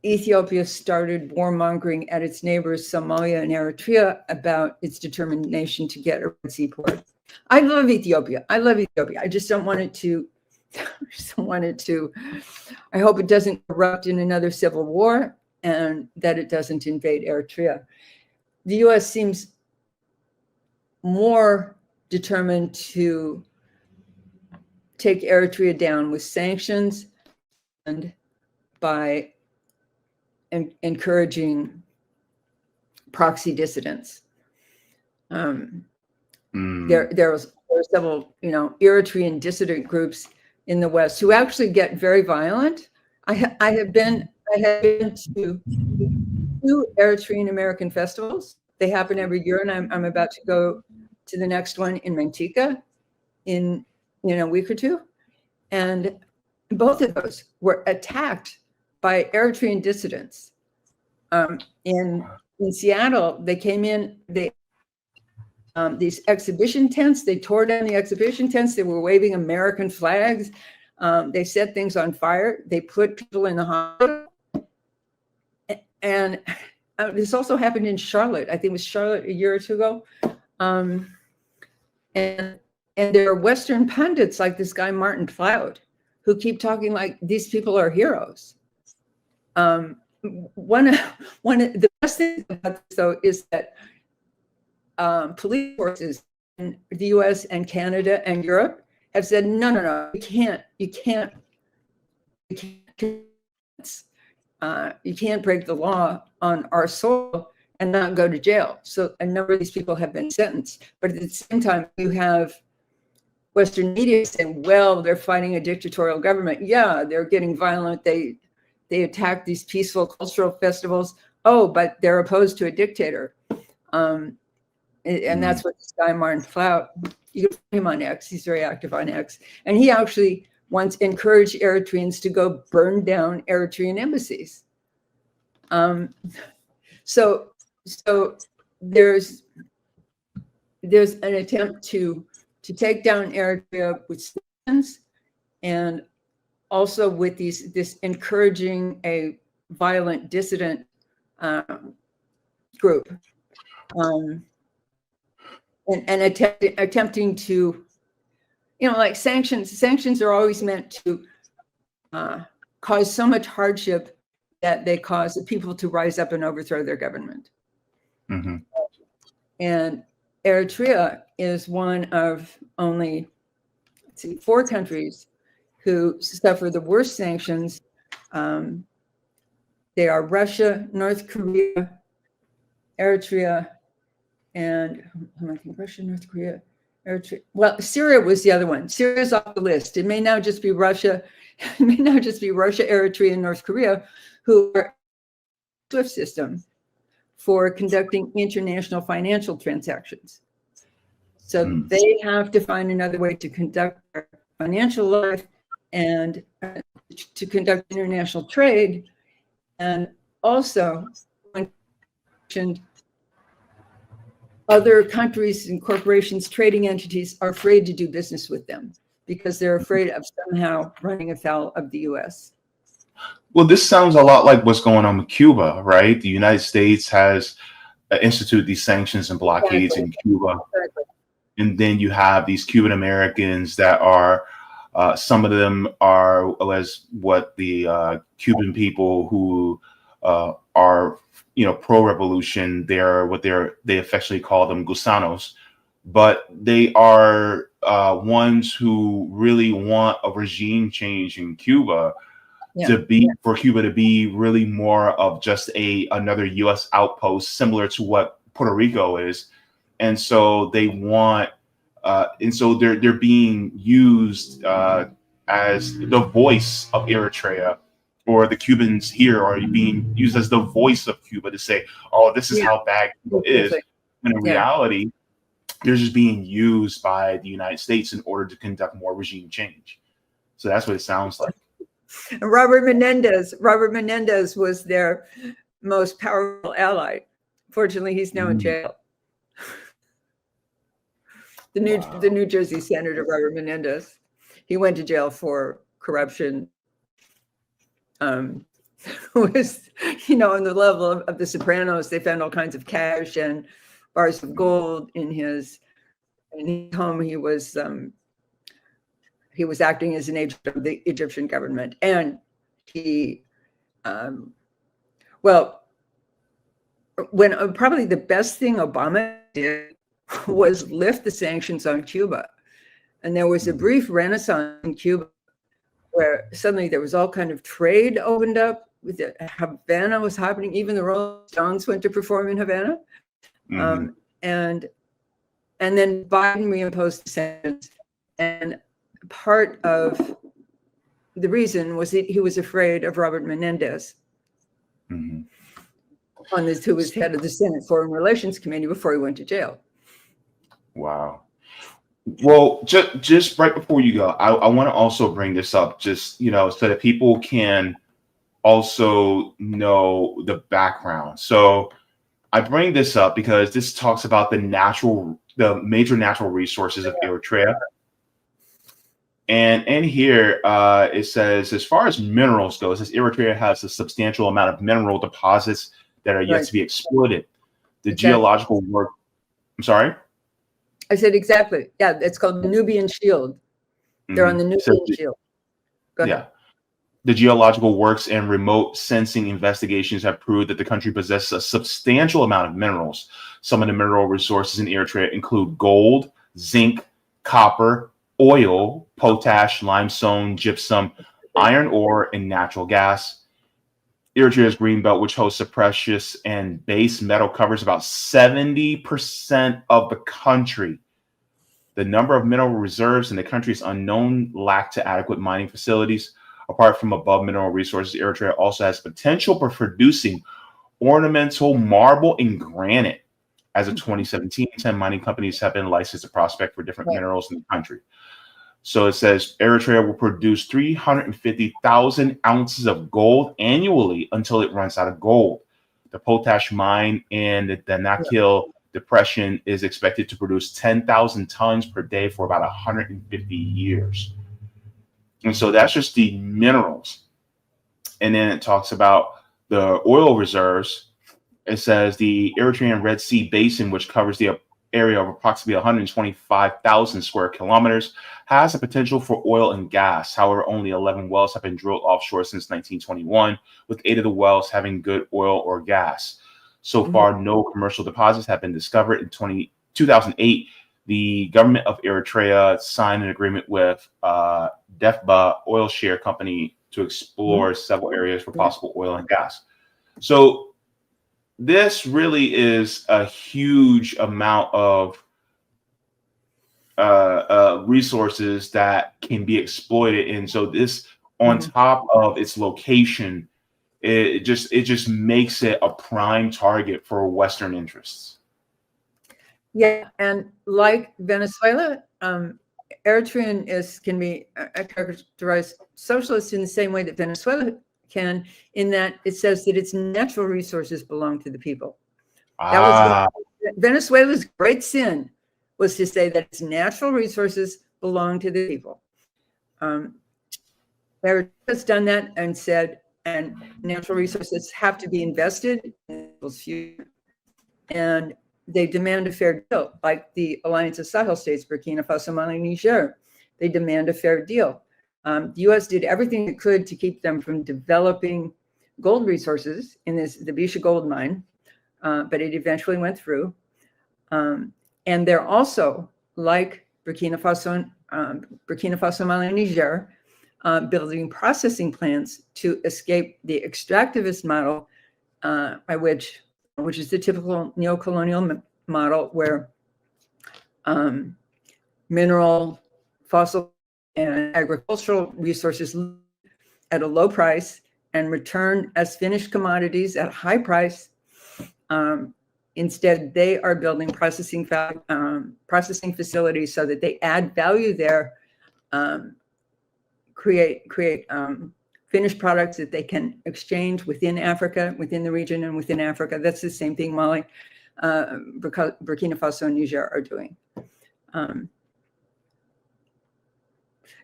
Ethiopia started warmongering at its neighbors, Somalia and Eritrea, about its determination to get a Red Sea port. I love Ethiopia. I just don't want it to. I hope it doesn't erupt in another civil war, and that it doesn't invade Eritrea. The U.S. seems more determined to take Eritrea down with sanctions and by encouraging proxy dissidents. There are several, Eritrean dissident groups in the West who actually get very violent. I have been to 2 Eritrean American festivals. They happen every year, and I'm about to go to the next one in Mantika in a week or 2. And both of those were attacked by Eritrean dissidents In Seattle, they came in, these exhibition tents, they tore down the exhibition tents, they were waving American flags, they set things on fire, they put people in the hospital. And this also happened in Charlotte. I think it was Charlotte a year or two ago. And there are Western pundits like this guy, Martin Cloud, who keep talking like these people are heroes. One of the best things about this, though, is that police forces in the US and Canada and Europe have said, no, you can't break the law on our soil and not go to jail. So a number of these people have been sentenced. But at the same time, you have Western media saying, well, they're fighting a dictatorial government. Yeah, they're getting violent. They attack these peaceful cultural festivals. Oh, but they're opposed to a dictator. And that's what this guy, Martin Clout, you can find him on X. He's very active on X. And he actually once encouraged Eritreans to go burn down Eritrean embassies. So there's an attempt to take down Eritrea with sanctions, and also with this encouraging a violent dissident group, and attempting to, like sanctions are always meant to cause so much hardship that they cause the people to rise up and overthrow their government. Mm-hmm. And Eritrea is one of only 4 countries who suffer the worst sanctions. They are Russia, North Korea, Eritrea, and I think Russia, North Korea, Eritrea. Well, Syria was the other one. Syria's off the list. It may now just be Russia. It may now just be Russia, Eritrea, and North Korea, who are SWIFT system for conducting international financial transactions. So they have to find another way to conduct their financial life and to conduct international trade. And also, I mentioned other countries and corporations, trading entities are afraid to do business with them because they're afraid of somehow running afoul of the US. Well, this sounds a lot like what's going on with Cuba, right? The United States has instituted these sanctions and blockades in Cuba. Exactly. And then you have these Cuban Americans that are, some of them are as what the Cuban people who are, pro-revolution. They affectionately call them gusanos, but they are ones who really want a regime change in Cuba. For Cuba to be really more of just another U.S. outpost, similar to what Puerto Rico is, and so they want, and so they're being used as the voice of Eritrea, or the Cubans here are being used as the voice of Cuba to say, "Oh, this is how bad Cuba is." And in reality, they're just being used by the United States in order to conduct more regime change. So that's what it sounds like. And Robert Menendez was their most powerful ally. Fortunately, he's now in jail. The New Jersey Senator Robert Menendez, he went to jail for corruption. Was, on the level of the Sopranos, they found all kinds of cash and bars of gold in his home. He was acting as an agent of the Egyptian government, and he, probably the best thing Obama did was lift the sanctions on Cuba, and there was a brief renaissance in Cuba where suddenly there was all kind of trade opened up. With Havana was happening. Even the Rolling Stones went to perform in Havana, and then Biden reimposed the sanctions, and part of the reason was that he was afraid of Robert Menendez, who was head of the Senate Foreign Relations Committee before he went to jail. Wow. Well, just right before you go, I want to also bring this up, just so that people can also know the background. So I bring this up because this talks about the major natural resources of Eritrea. And in here, it says, as far as minerals go, it says Eritrea has a substantial amount of mineral deposits that are yet to be exploited. The geological work. I'm sorry? I said exactly. Yeah, it's called the Nubian Shield. They're on the Nubian Shield. Go ahead. Yeah. The geological works and remote sensing investigations have proved that the country possesses a substantial amount of minerals. Some of the mineral resources in Eritrea include gold, zinc, copper, oil, potash, limestone, gypsum, iron ore, and natural gas. Eritrea's green belt, which hosts a precious and base metal, covers about 70% of the country. The number of mineral reserves in the country is unknown, lack to adequate mining facilities. Apart from above mineral resources, Eritrea also has potential for producing ornamental marble and granite. As of 2017, 10 mining companies have been licensed to prospect for different minerals in the country. So it says Eritrea will produce 350,000 ounces of gold annually until it runs out of gold. The potash mine in the Danakil Depression is expected to produce 10,000 tons per day for about 150 years. And so that's just the minerals. And then it talks about the oil reserves. It says the Eritrean Red Sea Basin, which covers the area of approximately 125,000 square kilometers, has a potential for oil and gas. However, only 11 wells have been drilled offshore since 1921, with 8 of the wells having good oil or gas. So far, no commercial deposits have been discovered. In 2008, the government of Eritrea signed an agreement with Defba Oil Share Company to explore several areas for possible oil and gas. So this really is a huge amount of resources that can be exploited. And so this, on top of its location, it just makes it a prime target for Western interests. Yeah, and like Venezuela, Eritrean can be characterized socialist in the same way that Venezuela can, in that it says that its natural resources belong to the people. That was Venezuela's great sin, was to say that its natural resources belong to the people. Eritrea has done that and said, and natural resources have to be invested in people's future. And they demand a fair deal, like the Alliance of Sahel States, Burkina Faso, Mali, Niger. They demand a fair deal. The U.S. did everything it could to keep them from developing gold resources in the Bisha gold mine, but it eventually went through. And they're also, like Burkina Faso, Mali, and Niger, building processing plants to escape the extractivist model, by which is the typical neo-colonial model where mineral, fossil, and agricultural resources at a low price and return as finished commodities at a high price. Instead, they are building processing facilities so that they add value there, create finished products that they can exchange within Africa, within the region and within Africa. That's the same thing Mali, Burkina Faso, and Niger are doing.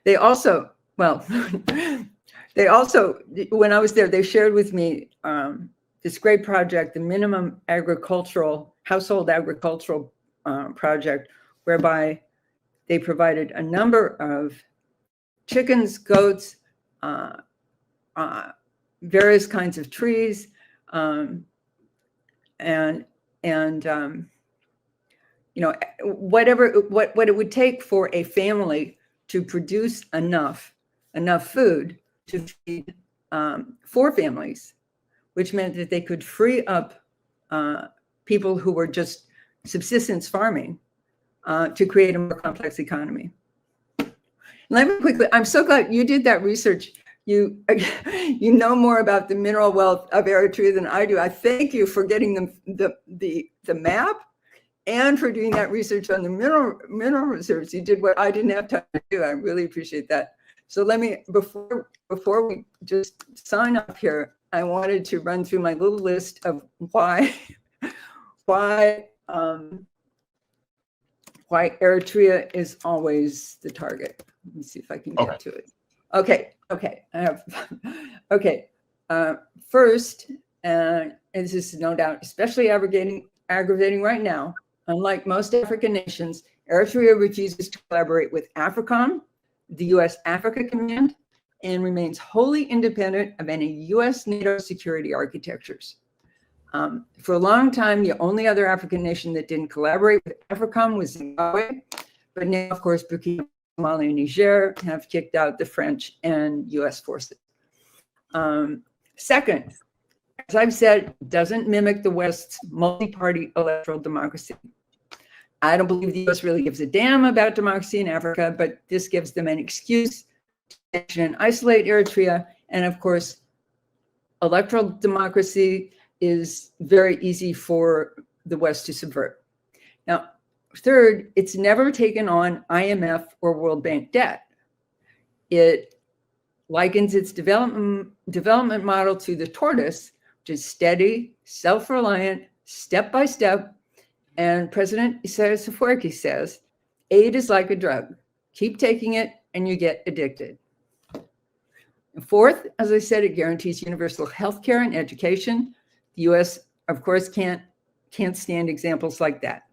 They also, when I was there, they shared with me this great project, the minimum household agricultural project, whereby they provided a number of chickens, goats, various kinds of trees, and what it would take for a family to produce enough food to feed 4 families, which meant that they could free up people who were just subsistence farming to create a more complex economy. Let me quickly, I'm so glad you did that research. You know more about the mineral wealth of Eritrea than I do. I thank you for getting the map and for doing that research on the mineral reserves. You did what I didn't have time to do. I really appreciate that. So let me, before we just sign up here, I wanted to run through my little list of why Eritrea is always the target. Let me see if I can get to it. Okay. I have, okay. First, and this is no doubt especially aggravating right now, unlike most African nations, Eritrea refuses to collaborate with AFRICOM, the U.S. Africa Command, and remains wholly independent of any U.S. NATO security architectures. For a long time, the only other African nation that didn't collaborate with AFRICOM was Zimbabwe, but now, of course, Burkina Faso, Mali, and Niger have kicked out the French and U.S. forces. Second, as I've said, doesn't mimic the West's multi-party electoral democracy. I don't believe the U.S. really gives a damn about democracy in Africa, but this gives them an excuse to sanction and isolate Eritrea. And of course, electoral democracy is very easy for the West to subvert. Now, third, it's never taken on IMF or World Bank debt. It likens its development model to the tortoise, which is steady, self-reliant, step-by-step. And President Isaias Afwerki says, aid is like a drug. Keep taking it and you get addicted. And fourth, as I said, it guarantees universal health care and education. The U.S., of course, can't stand examples like that.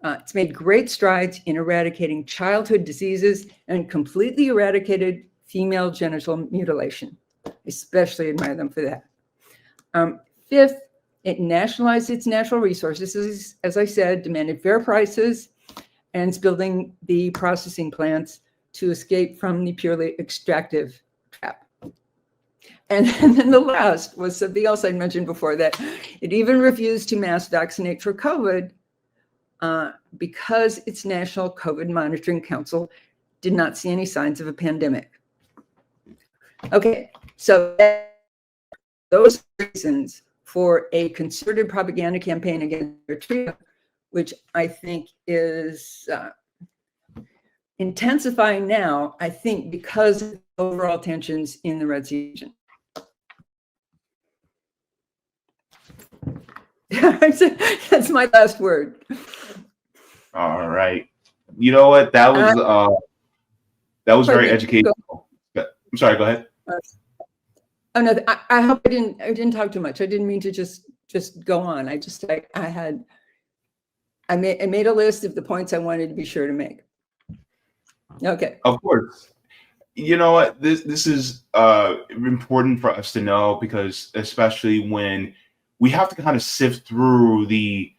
It's made great strides in eradicating childhood diseases and completely eradicated female genital mutilation. I especially admire them for that. Fifth, it nationalized its natural resources, as I said, demanded fair prices, and is building the processing plants to escape from the purely extractive trap. And then the last was something else I mentioned before, that it even refused to mass vaccinate for COVID because its National COVID Monitoring Council did not see any signs of a pandemic. Okay, so those reasons for a concerted propaganda campaign against Eritrea, which I think is intensifying now, I think, because of overall tensions in the Red Sea region. That's my last word. All right. You know what? That was very educational. I'm sorry. Go ahead. Oh no! I hope I didn't talk too much. I didn't mean to just go on. I made a list of the points I wanted to be sure to make. Okay. Of course. You know what? This is important for us to know, because especially when we have to kind of sift through the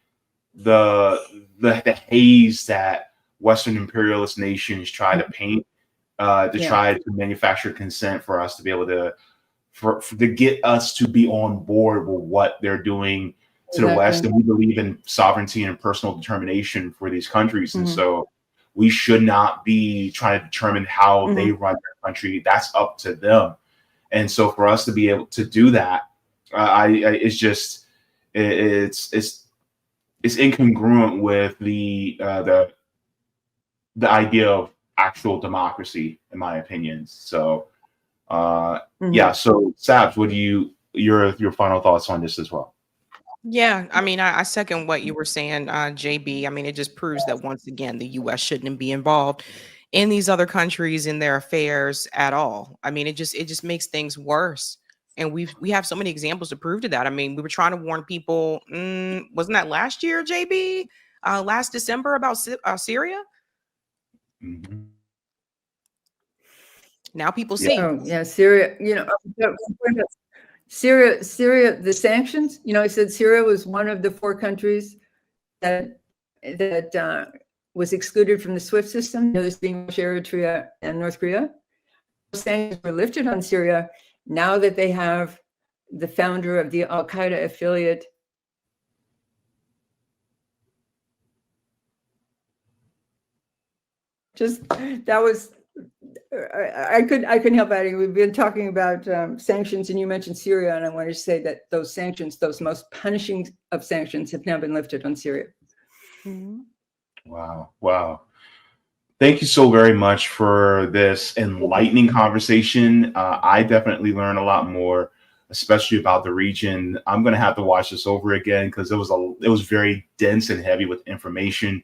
haze that Western imperialist nations try to paint try to manufacture consent for us to be able to to get us to be on board with what they're doing to the West. And we believe in sovereignty and personal determination for these countries. And so we should not be trying to determine how they run their country. That's up to them. And so for us to be able to do that, it's just, it's incongruent with the idea of actual democracy, in my opinion. So, yeah. So, Sabs, what do your final thoughts on this as well? Yeah, I mean, I second what you were saying, JB. I mean, it just proves that once again, the U.S. shouldn't be involved in these other countries in their affairs at all. I mean, it just makes things worse. And we have so many examples to prove to that. I mean, we were trying to warn people. Wasn't that last year, JB? Last December about Syria? Mm-hmm. Now people see. Oh, yeah, Syria. You know, Syria. The sanctions. You know, I said Syria was one of the 4 countries that was excluded from the SWIFT system. This being Russia, Eritrea, and North Korea. Sanctions were lifted on Syria now that they have the founder of the Al Qaeda affiliate. Just that was. I couldn't help adding. We've been talking about sanctions, and you mentioned Syria, and I wanted to say that those sanctions, those most punishing of sanctions, have now been lifted on Syria. Wow. Thank you so very much for this enlightening conversation. I definitely learned a lot more, especially about the region. I'm going to have to watch this over again because it was very dense and heavy with information.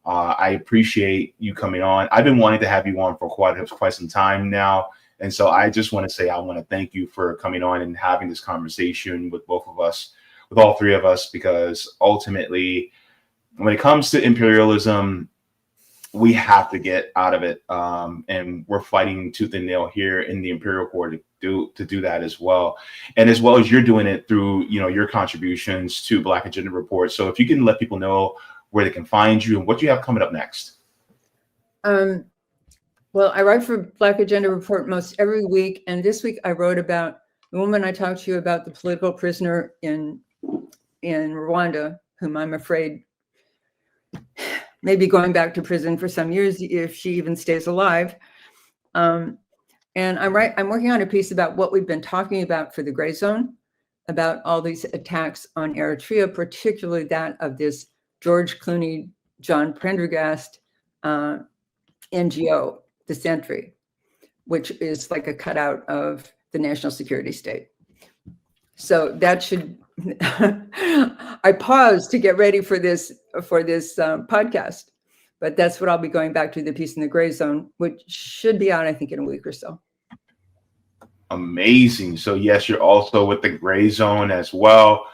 I appreciate you coming on. I've been wanting to have you on for quite some time now. And so I just want to say I want to thank you for coming on and having this conversation with both of us, with all three of us, because ultimately, when it comes to imperialism, we have to get out of it. And we're fighting tooth and nail here in the Imperial Court to do that as well. And as well as you're doing it through, your contributions to Black Agenda Report. So if you can let people know where they can find you and what you have coming up next. Well, I write for Black Agenda Report most every week. And this week I wrote about the woman I talked to you about, the political prisoner in Rwanda, whom I'm afraid may be going back to prison for some years if she even stays alive. And I'm working on a piece about what we've been talking about for the gray zone, about all these attacks on Eritrea, particularly that of this George Clooney, John Prendergast NGO, the Sentry, which is like a cutout of the national security state. So that should, I paused to get ready for this podcast, but that's what I'll be going back to, the piece in the gray zone, which should be out, I think, in a week or so. Amazing. So yes, you're also with the gray zone as well.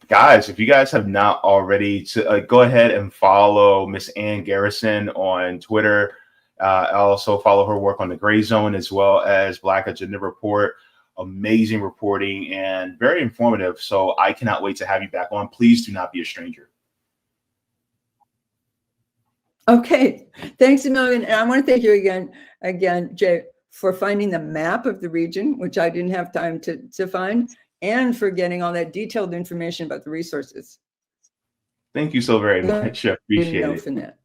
Guys, if you guys have not already, to go ahead and follow Miss Ann Garrison on Twitter. Also follow her work on the Gray Zone as well as Black Agenda Report. Amazing reporting and very informative. So I cannot wait to have you back on. Please do not be a stranger. Okay, thanks a million. And I want to thank you again, Jay, for finding the map of the region, which I didn't have time to find, and for getting all that detailed information about the resources. Thank you so very much. I appreciate it. From that.